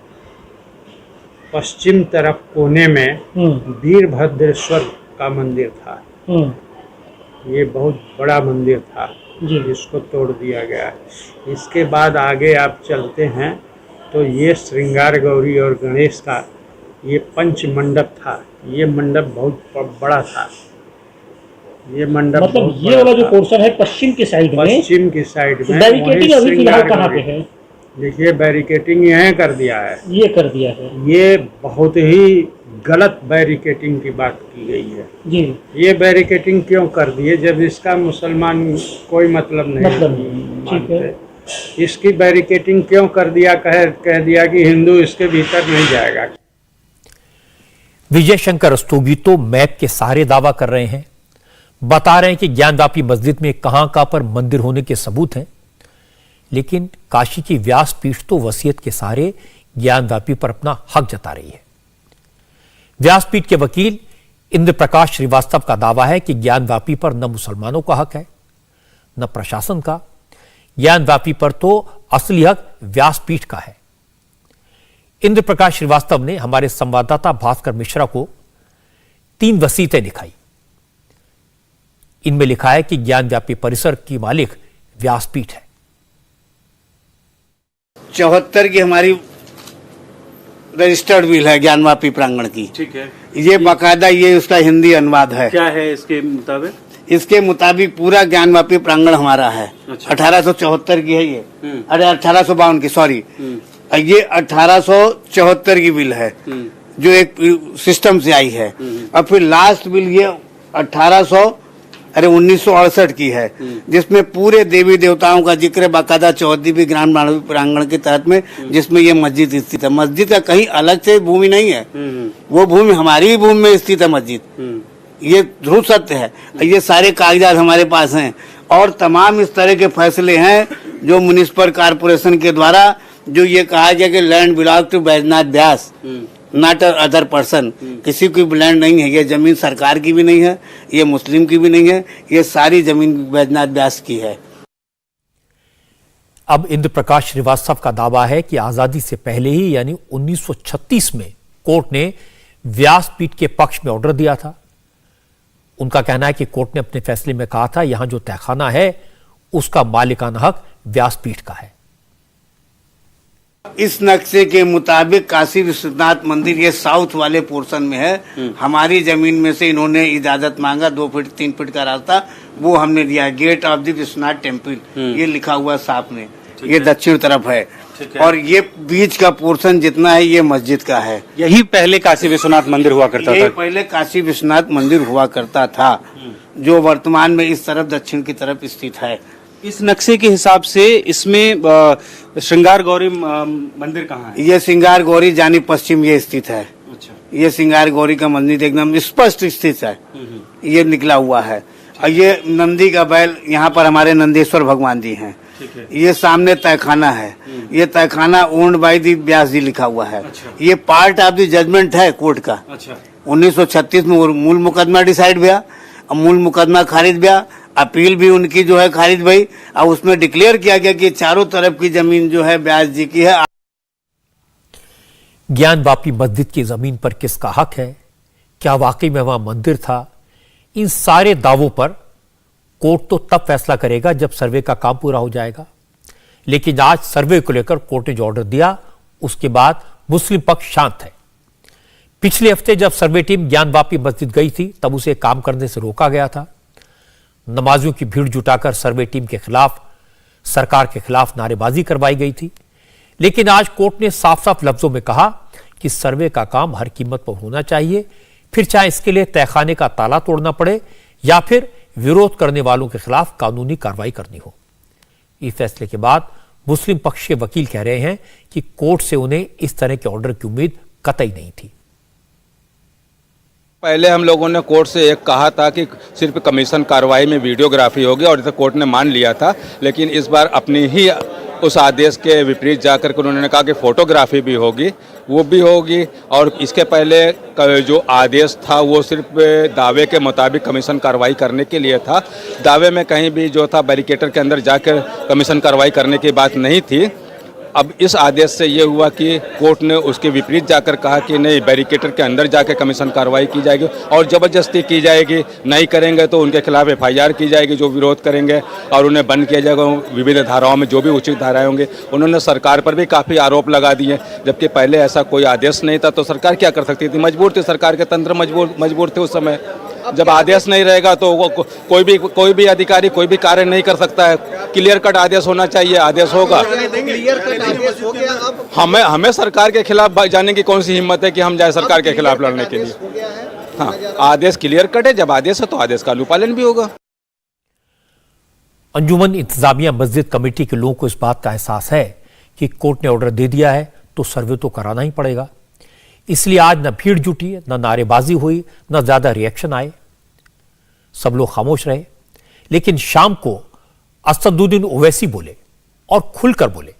पश्चिम तरफ कोने में वीरभद्रेश्वर का मंदिर था। ये बहुत बड़ा मंदिर था जिसको तोड़ दिया गया है। इसके बाद आगे आप चलते हैं तो ये श्रृंगार गौरी और गणेश का ये पंच मंडप था। ये मंडप बहुत बड़ा था। ये मंडप मतलब ये वाला जो पोर्शन है पश्चिम की साइड में, पश्चिम की साइड में बैरिकेडिंग अभी फिलहाल कहाँ पे है? देखिए बैरिकेटिंग यहाँ कर दिया है, ये कर दिया है। ये बहुत ही गलत बैरिकेटिंग की बात की गई है जी। ये बैरिकेटिंग क्यों कर दी है जब इसका मुसलमान कोई मतलब नहीं ठीक है। इसकी बैरिकेटिंग क्यों कर दिया? कह दिया कि हिंदू इसके भीतर नहीं जाएगा। विजय शंकर रस्तोगी तो मैप के सहारे दावा कर रहे हैं, बता रहे हैं कि ज्ञानवापी मस्जिद में कहां पर मंदिर होने के सबूत हैं, लेकिन काशी की व्यासपीठ तो वसीयत के सहारे ज्ञानवापी पर अपना हक जता रही है। व्यासपीठ के वकील इंद्र प्रकाश श्रीवास्तव का दावा है कि ज्ञानवापी पर न मुसलमानों का हक है न प्रशासन का। ज्ञानवापी पर तो असली हक व्यासपीठ का है। इंद्र प्रकाश श्रीवास्तव ने हमारे संवाददाता भास्कर मिश्रा को 3 वसीयतें दिखाई। इनमें लिखा है कि ज्ञानव्यापी परिसर की मालिक व्यासपीठ है। 74 की हमारी रजिस्टर्ड विल है ज्ञानवापी प्रांगण की। ठीक है। ये बाकायदा ये उसका हिंदी अनुवाद है। क्या है इसके मुताबिक? इसके मुताबिक पूरा ज्ञानवापी प्रांगण हमारा है। अच्छा। 1874 की है ये। अरे 1852 की, सॉरी। ये 1874 की बिल है जो एक सिस्टम से आई है। और फिर लास्ट बिल ये 1968 की है जिसमें पूरे देवी देवताओं का जिक्र बाकायदा 14वीं ज्ञानवापी प्रांगण के तहत में, जिसमें ये मस्जिद स्थित है। मस्जिद का कहीं अलग से भूमि नहीं है, वो भूमि हमारी भूमि में स्थित है मस्जिद। ये ध्रुव सत्य है। ये सारे कागजात हमारे पास हैं और तमाम इस तरह के फैसले हैं जो म्युनिसिपल कॉर्पोरेशन के द्वारा जो ये कहा गया कि land belong to Baijnath Vyas, not other person. किसी की लैंड नहीं है, ये जमीन सरकार की भी नहीं है, ये मुस्लिम की भी नहीं है, ये सारी जमीन बैजनाथ व्यास की है। अब इंद्र प्रकाश श्रीवास्तव का दावा है कि आजादी से पहले ही यानी 1936 में कोर्ट ने व्यासपीठ के पक्ष में ऑर्डर दिया था। उनका कहना है कि कोर्ट ने अपने फैसले में कहा था यहां जो तहखाना है उसका मालिकाना हक व्यासपीठ का है। इस नक्शे के मुताबिक काशी विश्वनाथ मंदिर ये साउथ वाले पोर्शन में है। हमारी जमीन में से इन्होंने इजाजत मांगा, 2 फीट 3 फीट का रास्ता, वो हमने दिया। Gate of the Vishwanath temple ये लिखा हुआ साफ में, ये दक्षिण तरफ है। और ये बीच का पोर्शन जितना है ये मस्जिद का है। यही पहले काशी विश्वनाथ मंदिर हुआ करता था। पहले काशी विश्वनाथ मंदिर हुआ करता था जो वर्तमान में इस तरफ दक्षिण की तरफ स्थित है। इस नक्शे के हिसाब से इसमें श्रृंगार गौरी मंदिर कहाँ है? ये श्रृंगार गौरी जानी पश्चिम ये स्थित है। अच्छा। ये श्रृंगार गौरी का मंदिर एकदम स्पष्ट स्थित है, ये निकला हुआ है। और ये नंदी का बैल, यहाँ पर हमारे नंदेश्वर भगवान जी हैं। ये सामने तहखाना है, ये तहखाना ओन्ड बाय दी व्यास जी लिखा हुआ है। अच्छा। ये पार्ट ऑफ द जजमेंट है कोर्ट का। अच्छा। 1936 में मूल मुकदमा डिसाइड हुआ, मूल मुकदमा खारिज हुआ, अपील भी उनकी जो है खारिज भई, और उसमें डिक्लेयर किया गया कि चारों तरफ की जमीन जो है व्यास जी की है। ज्ञानवापी मस्जिद की जमीन पर किसका हक है, क्या वाकई में वहां मंदिर था, इन सारे दावों पर कोर्ट तो तब फैसला करेगा जब सर्वे का काम पूरा हो जाएगा। लेकिन आज सर्वे को लेकर कोर्ट ने जो ऑर्डर दिया उसके बाद मुस्लिम पक्ष शांत है। पिछले हफ्ते जब सर्वे टीम ज्ञानवापी मस्जिद गई थी तब उसे काम करने से रोका गया था। नमाजियों की भीड़ जुटाकर सर्वे टीम के खिलाफ, सरकार के खिलाफ नारेबाजी करवाई गई थी। लेकिन आज कोर्ट ने साफ साफ लफ्जों में कहा कि सर्वे का काम हर कीमत पर होना चाहिए, फिर चाहे इसके लिए तहखाने का ताला तोड़ना पड़े या फिर विरोध करने वालों के खिलाफ कानूनी कार्रवाई करनी हो। इस फैसले के बाद मुस्लिम पक्ष के वकील कह रहे हैं कि कोर्ट से उन्हें इस तरह के ऑर्डर की उम्मीद कतई नहीं थी। पहले हम लोगों ने कोर्ट से एक कहा था कि सिर्फ कमीशन कार्रवाई में वीडियोग्राफी होगी और इसे कोर्ट ने मान लिया था, लेकिन इस बार अपनी ही उस आदेश के विपरीत जाकर के उन्होंने कहा कि फोटोग्राफी भी होगी, वो भी होगी। और इसके पहले जो आदेश था वो सिर्फ दावे के मुताबिक कमीशन कार्रवाई करने के लिए था। दावे में कहीं भी जो था बैरिकेटर के अंदर जाकर कमीशन कार्रवाई करने की बात नहीं थी। अब इस आदेश से ये हुआ कि कोर्ट ने उसके विपरीत जाकर कहा कि नहीं, बैरिकेटर के अंदर जाकर कमीशन कार्रवाई की जाएगी और ज़बरदस्ती की जाएगी। नहीं करेंगे तो उनके खिलाफ FIR की जाएगी जो विरोध करेंगे, और उन्हें बंद किया जाएगा विभिन्न धाराओं में, जो भी उचित धाराएं होंगे। उन्होंने सरकार पर भी काफ़ी आरोप लगा दिए, जबकि पहले ऐसा कोई आदेश नहीं था। तो सरकार क्या कर सकती थी? मजबूर थी, सरकार के तंत्र मजबूर थे उस समय। जब आदेश नहीं रहेगा तो वो कोई भी अधिकारी कोई भी कार्य नहीं कर सकता है। क्लियर कट आदेश होना चाहिए, आदेश होगा। हमें सरकार के खिलाफ जाने की कौन सी हिम्मत है कि हम जाए सरकार के खिलाफ लड़ने के लिए? हाँ, आदेश क्लियर कट है, जब आदेश है तो आदेश का अनुपालन भी होगा। अंजुमन इंतजामिया मस्जिद कमेटी के लोगों को इस बात का एहसास है कि कोर्ट ने ऑर्डर दे दिया है तो सर्वे तो कराना ही पड़ेगा। इसलिए आज न भीड़ जुटी, न नारेबाजी हुई, न ज्यादा रिएक्शन आए। सब लोग खामोश रहे। लेकिन शाम को असदुद्दीन ओवैसी बोले और खुलकर बोले।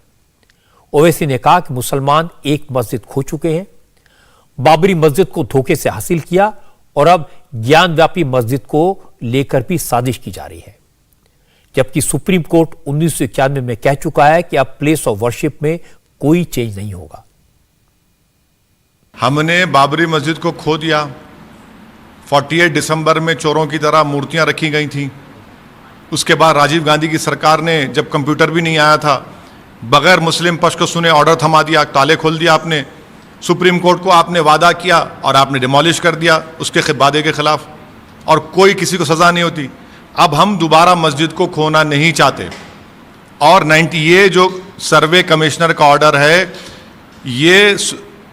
ओवैसी ने कहा कि मुसलमान एक मस्जिद खो चुके हैं, बाबरी मस्जिद को धोखे से हासिल किया और अब ज्ञानव्यापी मस्जिद को लेकर भी साजिश की जा रही है। जबकि सुप्रीम कोर्ट 1991 में कह चुका है कि अब प्लेस ऑफ वर्शिप में कोई चेंज नहीं होगा। हमने बाबरी मस्जिद को खो दिया। 48 दिसंबर में चोरों की तरह मूर्तियां रखी गई थीं। उसके बाद राजीव गांधी की सरकार ने, जब कंप्यूटर भी नहीं आया था, बगैर मुस्लिम पक्ष को सुने ऑर्डर थमा दिया, ताले खोल दिया आपने। सुप्रीम कोर्ट को आपने वादा किया और आपने डिमोलिश कर दिया उसके वादे के खिलाफ, और कोई किसी को सजा नहीं होती। अब हम दोबारा मस्जिद को खोना नहीं चाहते। और ये जो सर्वे कमिश्नर का ऑर्डर है, ये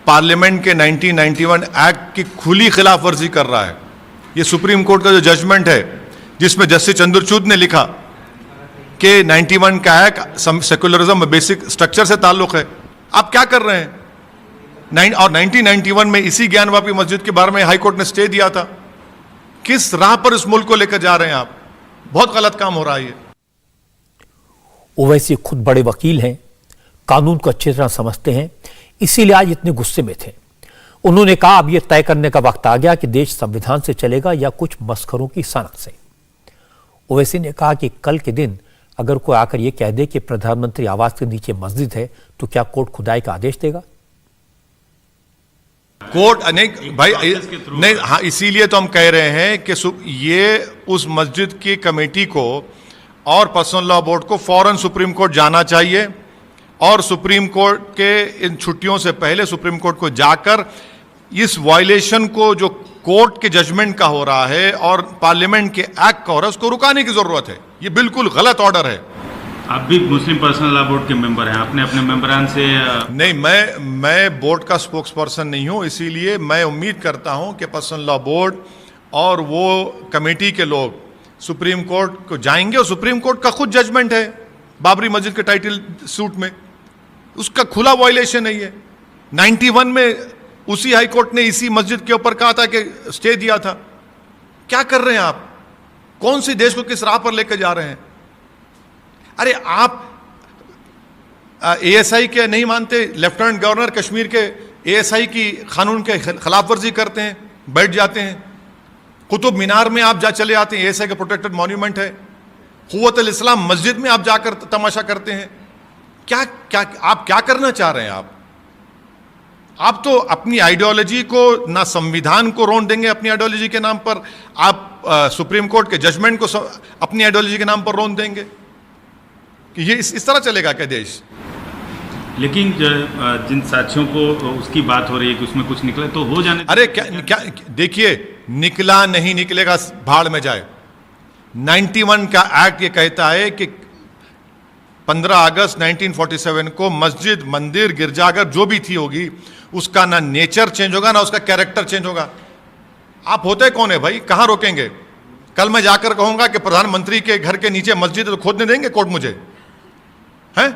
पार्लियामेंट के 1991 एक्ट की खुली खिलाफ वर्जी कर रहा है। ये सुप्रीम कोर्ट का जो जजमेंट है, जिसमें जस्टिस चंद्रचूड़ ने लिखा कि 91 का एक्ट सेकुलरिज्म बेसिक स्ट्रक्चर से ताल्लुक है। आप क्या कर रहे हैं? और 1991 में इसी ज्ञानवापी मस्जिद के बारे में हाई कोर्ट ने स्टे दिया था। किस राह पर इस मुल्क को लेकर जा रहे हैं आप? बहुत गलत काम हो रहा है ये। ओवैसी खुद बड़े वकील हैं, कानून को अच्छी तरह समझते हैं, इसीलिए आज इतने गुस्से में थे। उन्होंने कहा अब यह तय करने का वक्त आ गया कि देश संविधान से चलेगा या कुछ मस्खरों की सनक से। ओवैसी ने कहा कि कल के दिन अगर कोई आकर यह कह दे कि प्रधानमंत्री आवास के नीचे मस्जिद है तो क्या कोर्ट खुदाई का आदेश देगा? कोर्ट नहीं भाई, नहीं, हाँ, इसीलिए तो हम कह रहे हैं कि ये उस मस्जिद की कमेटी को और पर्सनल लॉ बोर्ड को फौरन सुप्रीम कोर्ट जाना चाहिए, और सुप्रीम कोर्ट के इन छुट्टियों से पहले सुप्रीम कोर्ट को जाकर इस वायलेशन को जो कोर्ट के जजमेंट का हो रहा है और पार्लियामेंट के एक्ट का हो रहा है, उसको रुकाने की जरूरत है। ये बिल्कुल गलत ऑर्डर है। आप भी मुस्लिम पर्सनल लॉ बोर्ड के मेंबर हैं, आपने अपने मेंबरान से नहीं, मैं बोर्ड का स्पोक्स पर्सन नहीं हूं, इसीलिए मैं उम्मीद करता हूं कि पर्सनल लॉ बोर्ड और वो कमेटी के लोग सुप्रीम कोर्ट को जाएंगे। और सुप्रीम कोर्ट का खुद जजमेंट है बाबरी मस्जिद के टाइटल सूट में, उसका खुला वायलेशन है ये। 91 में उसी हाई कोर्ट ने इसी मस्जिद के ऊपर कहा था कि स्टे दिया था। क्या कर रहे हैं आप? कौन सी देश को किस राह पर लेकर जा रहे हैं? अरे आप ASI के नहीं मानते, लेफ्टिनेंट गवर्नर कश्मीर के ASI की कानून के खिलाफ वर्जी करते हैं, बैठ जाते हैं। कुतुब मीनार में आप चले आते हैं, ASI का प्रोटेक्टेड मॉन्यूमेंट है। कुव्वत इस्लाम मस्जिद में आप जाकर तमाशा करते हैं। आप क्या करना चाह रहे हैं? आप तो अपनी आइडियोलॉजी को, ना संविधान को रोन देंगे अपनी आइडियोलॉजी के नाम पर, आप सुप्रीम कोर्ट के जजमेंट को अपनी आइडियोलॉजी के नाम पर रोन देंगे कि ये इस तरह चलेगा क्या देश? लेकिन जिन साथियों को उसकी बात हो रही है कि उसमें कुछ निकले तो हो जाने। अरे क्या देखिए, निकला नहीं निकलेगा, भाड़ में जाए। 91 का एक्ट ये कहता है कि 15 अगस्त 1947 को मस्जिद, मंदिर, गिरजाघर जो भी थी होगी, उसका ना नेचर चेंज होगा ना उसका कैरेक्टर चेंज होगा। आप होते कौन है भाई, कहां रोकेंगे? कल मैं जाकर कहूंगा कि प्रधानमंत्री के घर के नीचे मस्जिद है तो खोदने देंगे कोर्ट मुझे? हैं?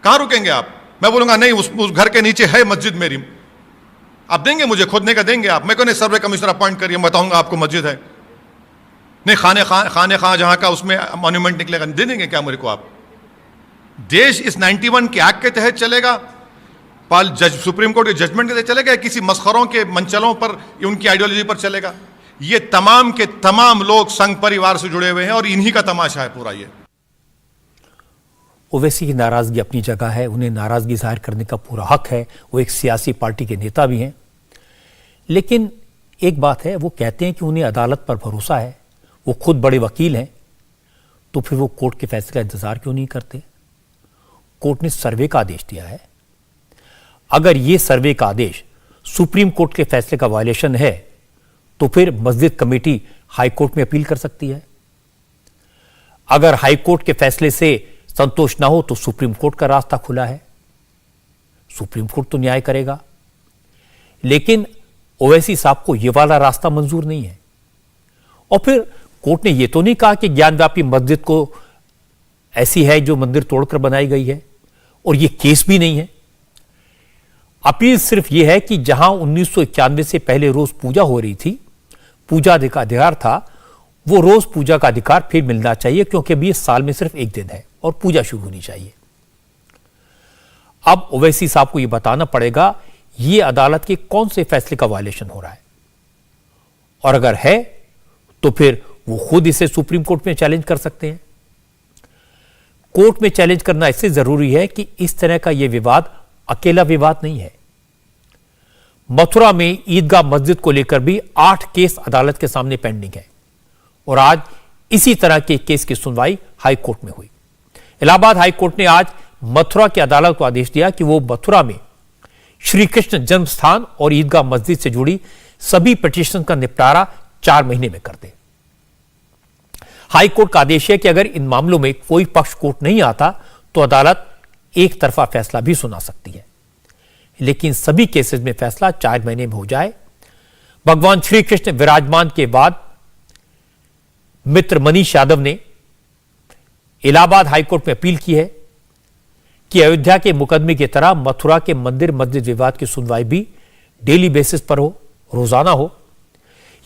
कहां रुकेंगे आप? मैं बोलूंगा नहीं, उस घर के नीचे है मस्जिद मेरी, आप देंगे मुझे खोदने का? देंगे आप? मैं कहूँ सर्वे कमिश्नर अपॉइंट करिए, मैं बताऊंगा आपको मस्जिद है। नहीं, खाने खां जहां का उसमें मॉन्यूमेंट निकलेगा, दे देंगे क्या मेरे को आप? देश इस 91 के एक्ट के तहत चलेगा, सुप्रीम कोर्ट के जजमेंट के तहत चलेगा, या किसी मस्खरों के मंचलों पर, उनकी आइडियोलॉजी पर चलेगा? ये तमाम के तमाम लोग संघ परिवार से जुड़े हुए हैं और इन्हीं का तमाशा है पूरा। ये ओवैसी की नाराजगी अपनी जगह है, उन्हें नाराजगी जाहिर करने का पूरा हक है, वो एक सियासी पार्टी के नेता भी हैं। लेकिन एक बात है, वो कहते हैं कि उन्हें अदालत पर भरोसा है, वो खुद बड़े वकील हैं, तो फिर वो कोर्ट के फैसले का इंतजार क्यों नहीं करते? कोर्ट ने सर्वे का आदेश दिया है। अगर ये सर्वे का आदेश सुप्रीम कोर्ट के फैसले का वायलेशन है तो फिर मस्जिद कमेटी हाई कोर्ट में अपील कर सकती है। अगर हाई कोर्ट के फैसले से संतोष ना हो तो सुप्रीम कोर्ट का रास्ता खुला है, सुप्रीम कोर्ट तो न्याय करेगा। लेकिन ओवैसी साहब को यह वाला रास्ता मंजूर नहीं है। और फिर कोर्ट ने यह तो नहीं कहा कि ज्ञानव्यापी मस्जिद को ऐसी है जो मंदिर तोड़कर बनाई गई है, और यह केस भी नहीं है। अपील सिर्फ यह है कि जहां 1991 से पहले रोज पूजा हो रही थी, पूजा का अधिकार था, वो रोज पूजा का अधिकार फिर मिलना चाहिए, क्योंकि अभी इस साल में सिर्फ एक दिन है और पूजा शुरू होनी चाहिए। अब ओवैसी साहब को यह बताना पड़ेगा ये अदालत के कौन से फैसले का वायलेशन हो रहा है, और अगर है तो फिर वो खुद इसे सुप्रीम कोर्ट में चैलेंज कर सकते हैं। कोर्ट में चैलेंज करना इससे जरूरी है कि इस तरह का यह विवाद अकेला विवाद नहीं है। मथुरा में ईदगाह मस्जिद को लेकर भी 8 केस अदालत के सामने पेंडिंग है, और आज इसी तरह के केस की सुनवाई हाई कोर्ट में हुई। इलाहाबाद हाई कोर्ट ने आज मथुरा की अदालत को आदेश दिया कि वो मथुरा में श्री कृष्ण जन्म स्थान और ईदगाह मस्जिद से जुड़ी सभी पिटीशन का निपटारा 4 महीने में कर दे। हाई कोर्ट का आदेश है कि अगर इन मामलों में कोई पक्ष कोर्ट नहीं आता तो अदालत एक तरफा फैसला भी सुना सकती है, लेकिन सभी केसेस में फैसला 4 महीने में हो जाए। भगवान श्री कृष्ण विराजमान के बाद मित्र मनीष यादव ने इलाहाबाद हाईकोर्ट में अपील की है कि अयोध्या के मुकदमे की तरह मथुरा के मंदिर मस्जिद विवाद की सुनवाई भी डेली बेसिस पर हो, रोजाना हो।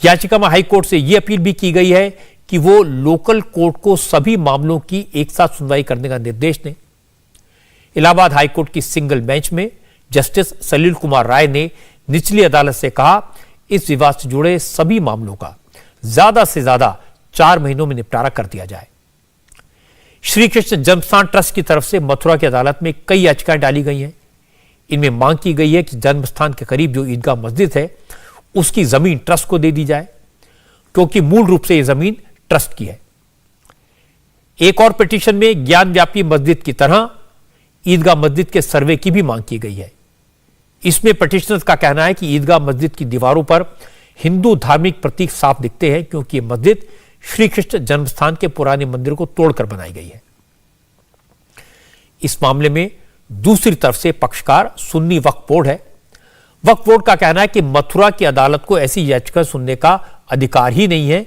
याचिका में हाईकोर्ट से यह अपील भी की गई है कि वो लोकल कोर्ट को सभी मामलों की एक साथ सुनवाई करने का निर्देश दें। इलाहाबाद हाईकोर्ट की सिंगल बेंच में जस्टिस सलील कुमार राय ने निचली अदालत से कहा, इस विवाद से जुड़े सभी मामलों का ज्यादा से ज्यादा 4 महीनों में निपटारा कर दिया जाए। श्री कृष्ण जन्मस्थान ट्रस्ट की तरफ से मथुरा की अदालत में कई याचिकाएं डाली गई हैं। इनमें मांग की गई है कि जन्मस्थान के करीब जो ईदगाह मस्जिद है उसकी जमीन ट्रस्ट को दे दी जाए, क्योंकि मूल रूप से यह जमीन ट्रस्ट की है। एक और पिटीशन में ज्ञानव्यापी मस्जिद की तरह ईदगाह मस्जिद के सर्वे की भी मांग की गई है। इसमें पिटीशनर्स का कहना है कि ईदगाह मस्जिद की दीवारों पर हिंदू धार्मिक प्रतीक साफ दिखते हैं, क्योंकि यह मस्जिद श्री कृष्ण जन्मस्थान के पुराने मंदिर को तोड़कर बनाई गई है। इस मामले में दूसरी तरफ से पक्षकार सुन्नी वक्फ बोर्ड है। वक्फ बोर्ड का कहना है कि मथुरा की अदालत को ऐसी याचिका सुनने का अधिकार ही नहीं है,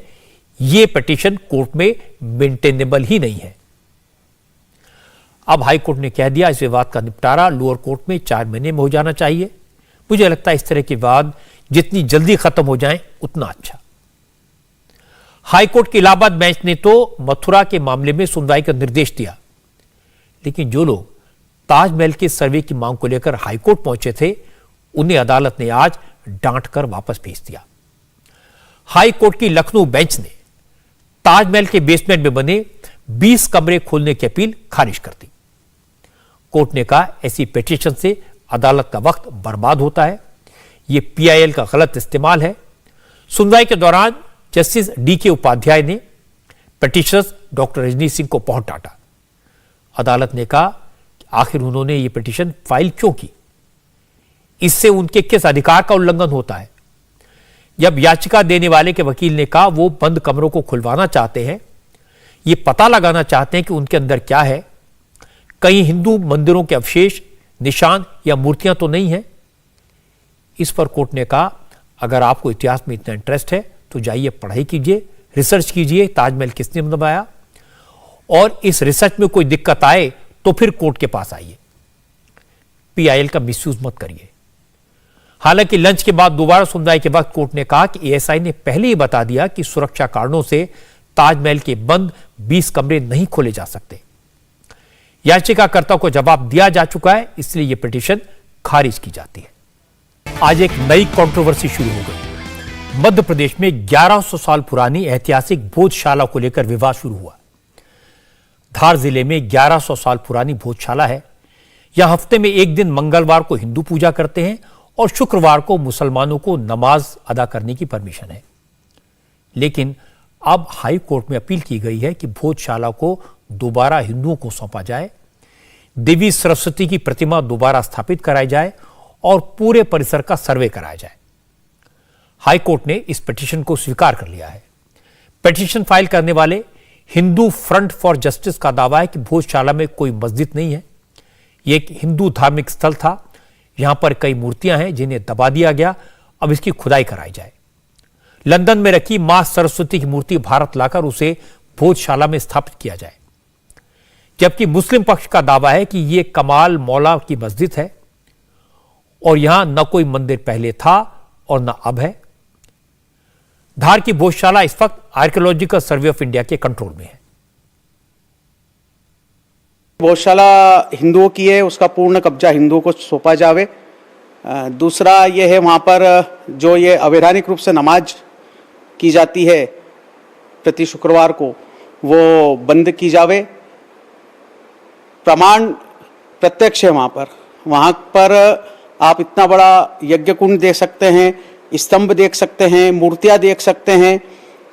यह पिटीशन कोर्ट में मेंटेनेबल ही नहीं है। अब हाई कोर्ट ने कह दिया इस विवाद का निपटारा लोअर कोर्ट में 4 महीने में हो जाना चाहिए। मुझे लगता है इस तरह के विवाद जितनी जल्दी खत्म हो जाएं उतना अच्छा। हाई कोर्ट की इलाहाबाद बेंच ने तो मथुरा के मामले में सुनवाई का निर्देश दिया, लेकिन जो लोग ताजमहल के सर्वे की मांग को लेकर हाई कोर्ट पहुंचे थे उन्हें अदालत ने आज डांट कर वापस भेज दिया। हाई कोर्ट की लखनऊ बेंच ने ताजमहल के बेसमेंट में बने 20 कमरे खोलने की अपील खारिज कर दी। कोर्ट ने कहा ऐसी पिटीशन से अदालत का वक्त बर्बाद होता है, यह पीआईएल का गलत इस्तेमाल है। सुनवाई के दौरान जस्टिस डीके उपाध्याय ने पिटीशनर्स डॉक्टर रजनी सिंह को बहुत डांटा। अदालत ने कहा कि आखिर उन्होंने यह पिटीशन फाइल क्यों की, इससे उनके किस अधिकार का उल्लंघन होता है। जब याचिका देने वाले के वकील ने कहा वो बंद कमरों को खुलवाना चाहते हैं, ये पता लगाना चाहते हैं कि उनके अंदर क्या है, कहीं हिंदू मंदिरों के अवशेष, निशान या मूर्तियां तो नहीं है। इस पर कोर्ट ने कहा अगर आपको इतिहास में इतना इंटरेस्ट है तो जाइए पढ़ाई कीजिए, रिसर्च कीजिए ताजमहल किसने बनवाया, और इस रिसर्च में कोई दिक्कत आए तो फिर कोर्ट के पास आइए। पीआईएल का मिसयूज मत करिए। हालांकि लंच के बाद दोबारा सुनवाई के वक्त कोर्ट ने कहा कि एएसआई ने पहले ही बता दिया कि सुरक्षा कारणों से ताजमहल के बंद 20 कमरे नहीं खोले जा सकते। याचिकाकर्ता को जवाब दिया जा चुका है, इसलिए यह पिटीशन खारिज की जाती है। आज एक नई कंट्रोवर्सी शुरू हो गई। मध्य प्रदेश में 1100 साल पुरानी ऐतिहासिक भोजशाला को लेकर विवाद शुरू हुआ। धार जिले में 1100 साल पुरानी भोजशाला है। यहां हफ्ते में एक दिन मंगलवार को हिंदू पूजा करते हैं और शुक्रवार को मुसलमानों को नमाज अदा करने की परमिशन है। लेकिन अब हाई कोर्ट में अपील की गई है कि भोजशाला को दोबारा हिंदुओं को सौंपा जाए, देवी सरस्वती की प्रतिमा दोबारा स्थापित कराई जाए और पूरे परिसर का सर्वे कराया जाए। हाई कोर्ट ने इस पिटीशन को स्वीकार कर लिया है। पिटीशन फाइल करने वाले हिंदू फ्रंट फॉर जस्टिस का दावा है कि भोजशाला में कोई मस्जिद नहीं है, यह एक हिंदू धार्मिक स्थल था। यहां पर कई मूर्तियां हैं जिन्हें दबा दिया गया, अब इसकी खुदाई कराई जाए। लंदन में रखी मां सरस्वती की मूर्ति भारत लाकर उसे भोजशाला में स्थापित किया जाए। जबकि मुस्लिम पक्ष का दावा है कि यह कमाल मौला की मस्जिद है और यहां न कोई मंदिर पहले था और न अब है। धार की भोजशाला इस वक्त आर्कियोलॉजिकल सर्वे ऑफ इंडिया के कंट्रोल में है। भोजशाला हिंदुओं की है, उसका पूर्ण कब्जा हिंदुओं को सौंपा जावे। दूसरा ये है वहाँ पर जो ये अवैधानिक रूप से नमाज की जाती है प्रति शुक्रवार को, वो बंद की जावे। प्रमाण प्रत्यक्ष है वहाँ पर आप इतना बड़ा यज्ञ कुंड देख सकते हैं, स्तंभ देख सकते हैं, मूर्तियाँ देख सकते हैं।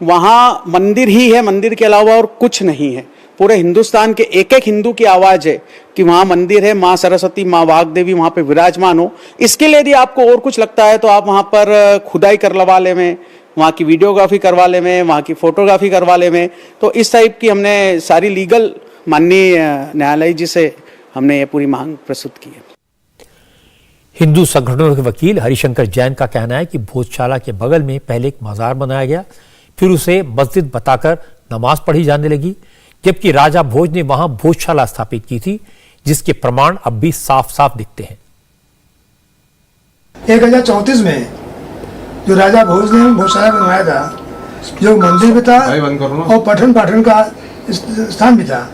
वहाँ मंदिर ही है, मंदिर के अलावा और कुछ नहीं है। पूरे हिंदुस्तान के एक एक हिंदू की आवाज है कि वहां मंदिर है, मां सरस्वती, मां वाग्देवी वहां पे विराजमान हो। इसके लिए यदि आपको और कुछ लगता है तो आप वहां पर खुदाई करवा ले में, वहां की वीडियोग्राफी करवा ले में, वहां की फोटोग्राफी करवा ले में। तो इस टाइप की हमने सारी लीगल माननीय न्यायालय जी से हमने ये पूरी मांग प्रस्तुत की है। हिंदू संगठनों के वकील हरिशंकर जैन का कहना है कि भोजशाला के बगल में पहले एक मजार बनाया गया, फिर उसे मस्जिद बताकर नमाज पढ़ी जाने लगी, जबकि राजा भोज ने वहां भोजशाला स्थापित की थी, जिसके प्रमाण अब भी साफ साफ दिखते हैं। 1034 में जो राजा भोज ने भोजशाला बनवाया था, जो मंदिर भी था और पठन पाठन का स्थान भी था,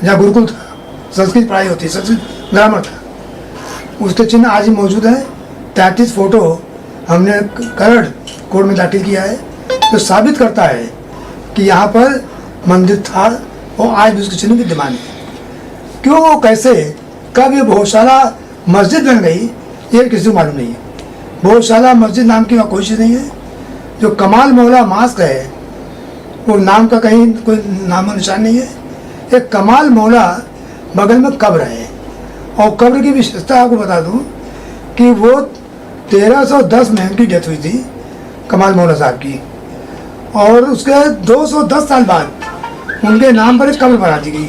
जहाँ गुरुकुल था, संस्कृत पढ़ाई होती, संस्कृत ग्रामर था, उसके चिन्ह आज ही मौजूद है। 33 फोटो हमने करड़ कोर्ट में दाखिल किया है, जो साबित करता है कि यहाँ पर मंदिर था और आज भी उसके चिन्ह विद्यमान है। क्यों, कैसे, कब ये भोजशाला मस्जिद बन गई, ये किसी को मालूम नहीं है। भोजशाला मस्जिद नाम की वहाँ कोई चीज़ नहीं है। जो कमाल मौला मास्क है, वो नाम का कहीं कोई नामो निशान नहीं है। एक कमाल मौला बगल में कब्र है, और कब्र की विशेषता आपको बता दूं कि वो 1310 में उनकी डेथ हुई थी, कमाल मौला साहब की, और उसके 210 साल बाद उनके नाम पर एक कब्र बना दी गई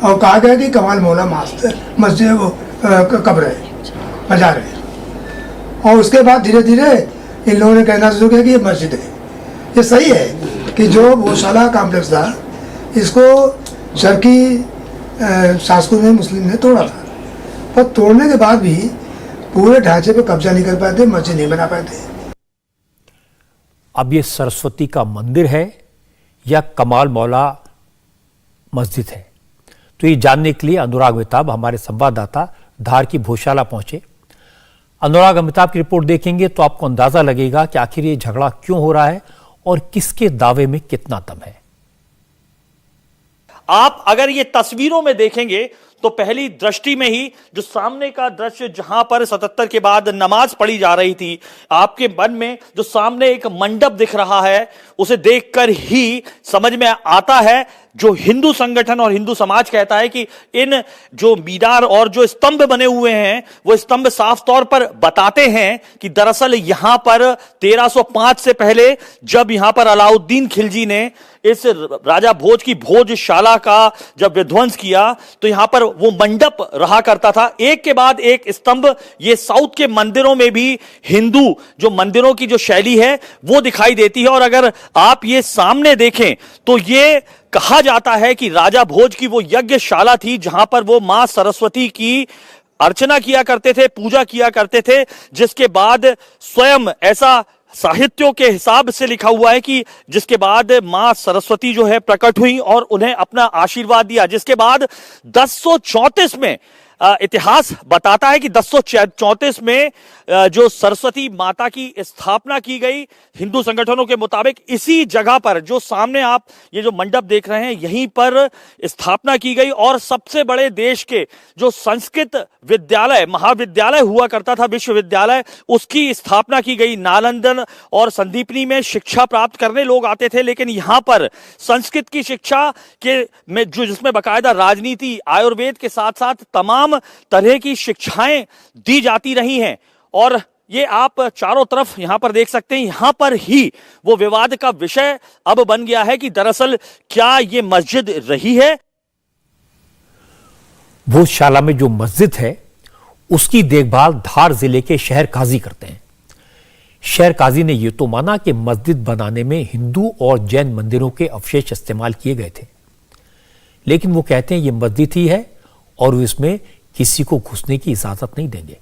और कहा गया कि कमाल मौला मस्जिद वो कब्र है, मजार है। और उसके बाद धीरे धीरे इन लोगों ने कहना शुरू किया कि ये मस्जिद है। ये सही है कि जो भोजशाला कॉम्प्लेक्स था, इसको शर्की शासकों ने, मुस्लिम ने तोड़ा था, पर तोड़ने के बाद भी पूरे ढांचे पे कब्जा नहीं कर पाए थे, मस्जिद नहीं बना पाए थे। अब ये सरस्वती का मंदिर है या कमाल मौला मस्जिद है, तो ये जानने के लिए अनुराग अमिताभ हमारे संवाददाता धार की भोजशाला पहुंचे। अनुराग अमिताभ की रिपोर्ट देखेंगे तो आपको अंदाजा लगेगा कि आखिर ये झगड़ा क्यों हो रहा है और किसके दावे में कितना दम है। आप अगर ये तस्वीरों में देखेंगे तो पहली दृष्टि में ही जो सामने का दृश्य जहां पर 77 के बाद नमाज पढ़ी जा रही थी, आपके मन में जो सामने एक मंडप दिख रहा है, उसे देखकर ही समझ में आता है जो हिंदू संगठन और हिंदू समाज कहता है कि इन जो मीनार और जो स्तंभ बने हुए हैं वो स्तंभ साफ तौर पर बताते हैं कि दरअसल यहां पर 1305 से पहले जब यहां पर अलाउद्दीन खिलजी ने इस राजा भोज की भोजशाला का जब विध्वंस किया तो यहां पर वो मंडप रहा करता था। एक के बाद एक स्तंभ, ये साउथ के मंदिरों में भी हिंदू जो मंदिरों की जो शैली है वो दिखाई देती है। और अगर आप ये सामने देखें तो ये कहा जाता है कि राजा भोज की वो यज्ञशाला थी जहां पर वो मां सरस्वती की अर्चना किया करते थे, पूजा किया करते थे, जिसके बाद स्वयं ऐसा साहित्यों के हिसाब से लिखा हुआ है कि जिसके बाद मां सरस्वती जो है प्रकट हुई और उन्हें अपना आशीर्वाद दिया, जिसके बाद 1034 में इतिहास बताता है कि 1034 में जो सरस्वती माता की स्थापना की गई हिंदू संगठनों के मुताबिक इसी जगह पर जो सामने आप ये जो मंडप देख रहे हैं यहीं पर स्थापना की गई। और सबसे बड़े देश के जो संस्कृत विद्यालय महाविद्यालय हुआ करता था, विश्वविद्यालय, उसकी स्थापना की गई। नालंदन और संदीपनी में शिक्षा प्राप्त करने लोग आते थे, लेकिन यहां पर संस्कृत की शिक्षा के में जो जिसमें बाकायदा राजनीति, आयुर्वेद के साथ साथ तमाम तरह की शिक्षाएं दी जाती रही हैं। और ये आप चारों तरफ यहां पर देख सकते हैं, यहां पर ही वो विवाद का विषय अब बन गया है कि दरअसल क्या ये मस्जिद रही है। भोजशाला में जो मस्जिद है उसकी देखभाल धार जिले के शहर काजी करते हैं। शहर काजी ने यह तो माना कि मस्जिद बनाने में हिंदू और जैन मंदिरों के अवशेष इस्तेमाल किए गए थे, लेकिन वो कहते हैं ये मस्जिद ही है और वो इसमें किसी को घुसने की इजाजत नहीं देंगे।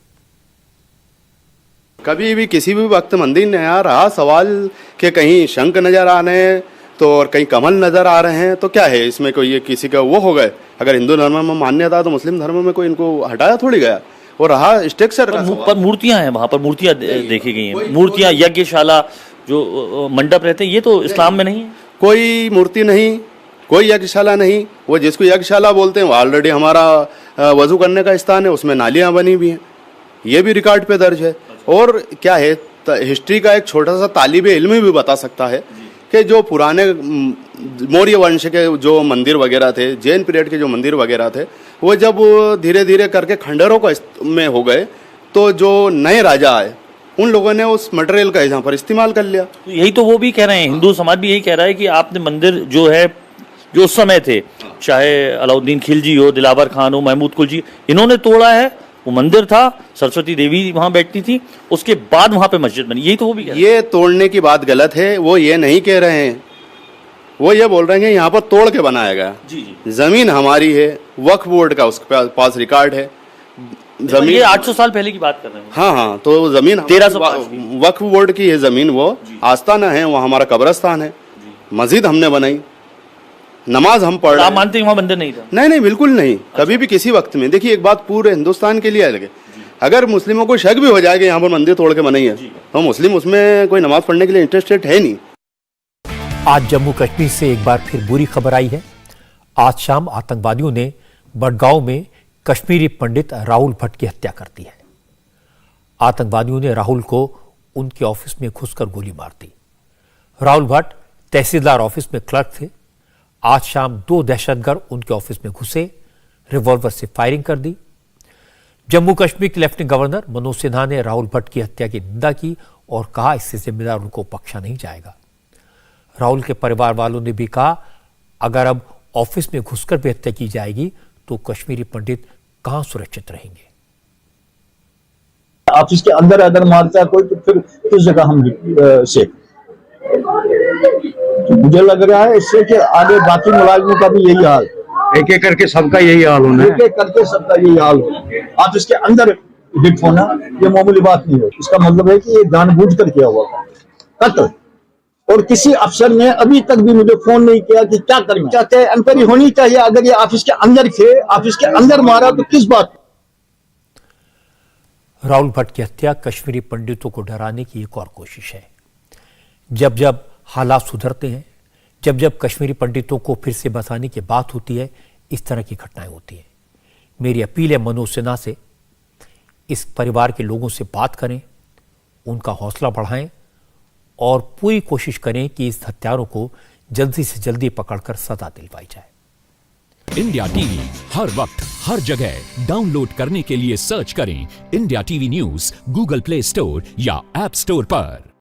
कभी भी किसी भी वक्त मंदिर नहीं आ रहा, सवाल के कहीं शंख नजर आ रहे हैं तो और कहीं कमल नजर आ रहे हैं, तो क्या है इसमें कोई ये किसी का वो हो गए। अगर हिंदू धर्म में मान्यता तो मुस्लिम धर्म में कोई इनको हटाया थोड़ी गया, वो रहा स्ट्रक्चर। पर मूर्तियां हैं, वहां पर मूर्तियां देखी गई हैं, मूर्तियां, यज्ञशाला, जो मंडप रहते हैं, ये तो इस्लाम में नहीं है। कोई मूर्ति नहीं, कोई यज्ञशाला नहीं। वो जिसको यज्ञशाला बोलते हैं वो ऑलरेडी हमारा वजू करने का स्थान है, उसमें नालियां बनी हुई हैं, ये भी रिकॉर्ड पे दर्ज है। और क्या है, हिस्ट्री का एक छोटा सा तालिबे इल्म भी बता सकता है कि जो पुराने मौर्य वंश के जो मंदिर वगैरह थे, जैन पीरियड के जो मंदिर वगैरह थे, वो जब धीरे धीरे करके खंडरों का में हो गए तो जो नए राजा आए उन लोगों ने उस मटेरियल का यहाँ पर इस्तेमाल कर लिया। यही तो वो भी कह रहे हैं, हिंदू समाज भी यही कह रहा है कि आपने मंदिर जो है, जो उस समय थे, चाहे अलाउद्दीन खिलजी हो, दिलावर खान हो, महमूद कुलजी, इन्होंने तोड़ा है। वो मंदिर था, सरस्वती देवी वहां बैठती थी, उसके बाद वहां पे मस्जिद बनी। यही तो वो भी कह रहे हैं। ये तोड़ने की बात गलत है, वो ये नहीं कह रहे हैं, वो ये बोल रहे हैं यहाँ पर तोड़ के बनाया गया। जमीन हमारी है, वक्फ बोर्ड का उसके पास रिकॉर्ड है। जमीन ये 800 साल पहले की बात कर रहे हैं। हाँ, तो जमीन 1305 वक्फ बोर्ड की है जमीन, वो आस्थाना है, वो हमारा कब्रस्तान है। मस्जिद हमने बनाई, नमाज हम पढ़ रहे। आप मानते हैं वहां मंदिर नहीं था? नहीं, बिल्कुल नहीं। कभी भी किसी वक्त में, देखिए एक बात पूरे हिंदुस्तान के लिए अलग है, अगर मुस्लिमों को शक भी हो जाए कि यहाँ पर मंदिर तोड़ के बनाई है तो मुस्लिम उसमें कोई नमाज पढ़ने के लिए इंटरेस्टेड है नहीं। आज जम्मू कश्मीर से एक बार फिर बुरी खबर आई है। आज शाम आतंकवादियों ने बडगांव में कश्मीरी पंडित राहुल भट्ट की हत्या कर दी है। आतंकवादियों ने राहुल को उनके ऑफिस में घुसकर गोली मार दी। राहुल भट्ट तहसीलदार ऑफिस में क्लर्क थे। आज शाम 2 दहशतगर्द उनके ऑफिस में घुसे, रिवॉल्वर से फायरिंग कर दी। जम्मू कश्मीर के लेफ्टिनेंट गवर्नर मनोज सिन्हा ने राहुल भट्ट की हत्या की निंदा की और कहा इससे जिम्मेदार उनको बख्शा नहीं जाएगा। राहुल के परिवार वालों ने भी कहा अगर अब ऑफिस में घुसकर भी हत्या की जाएगी तो कश्मीरी पंडित कहां सुरक्षित रहेंगे। ऑफिस के अंदर अगर मारता है कोई तो फिर किस जगह हम सेफ। तो मुझे लग रहा है इससे कि आगे बाकी मुलाजिमों का भी यही हाल, एक एक करके सबका यही हाल होना है, एक एक करके सबका यही हाल होना। ऑफिस के अंदर हिट होना ये मामूली बात नहीं है। इसका मतलब है कि ये जानबूझ कर किया हुआ कत्ल। और किसी अफसर ने अभी तक भी मुझे फोन नहीं किया कि क्या करना चाहते हैं, इंक्वायरी होनी चाहिए। अगर ये ऑफिस के अंदर थे, ऑफिस के अंदर मारा तो किस बात। राहुल भट्ट की हत्या कश्मीरी पंडितों को डराने की एक और कोशिश है। जब जब हालात सुधरते हैं, जब जब कश्मीरी पंडितों को फिर से बसाने की बात होती है, इस तरह की घटनाएं होती हैं। मेरी अपील है मनोज सिन्हा से, इस परिवार के लोगों से बात करें, उनका हौसला बढ़ाएं और पूरी कोशिश करें कि इस हत्यारों को जल्दी से जल्दी पकड़कर सजा दिलवाई जाए। इंडिया टीवी हर वक्त हर जगह डाउनलोड करने के लिए सर्च करें India TV news Google play store या ऐप स्टोर पर।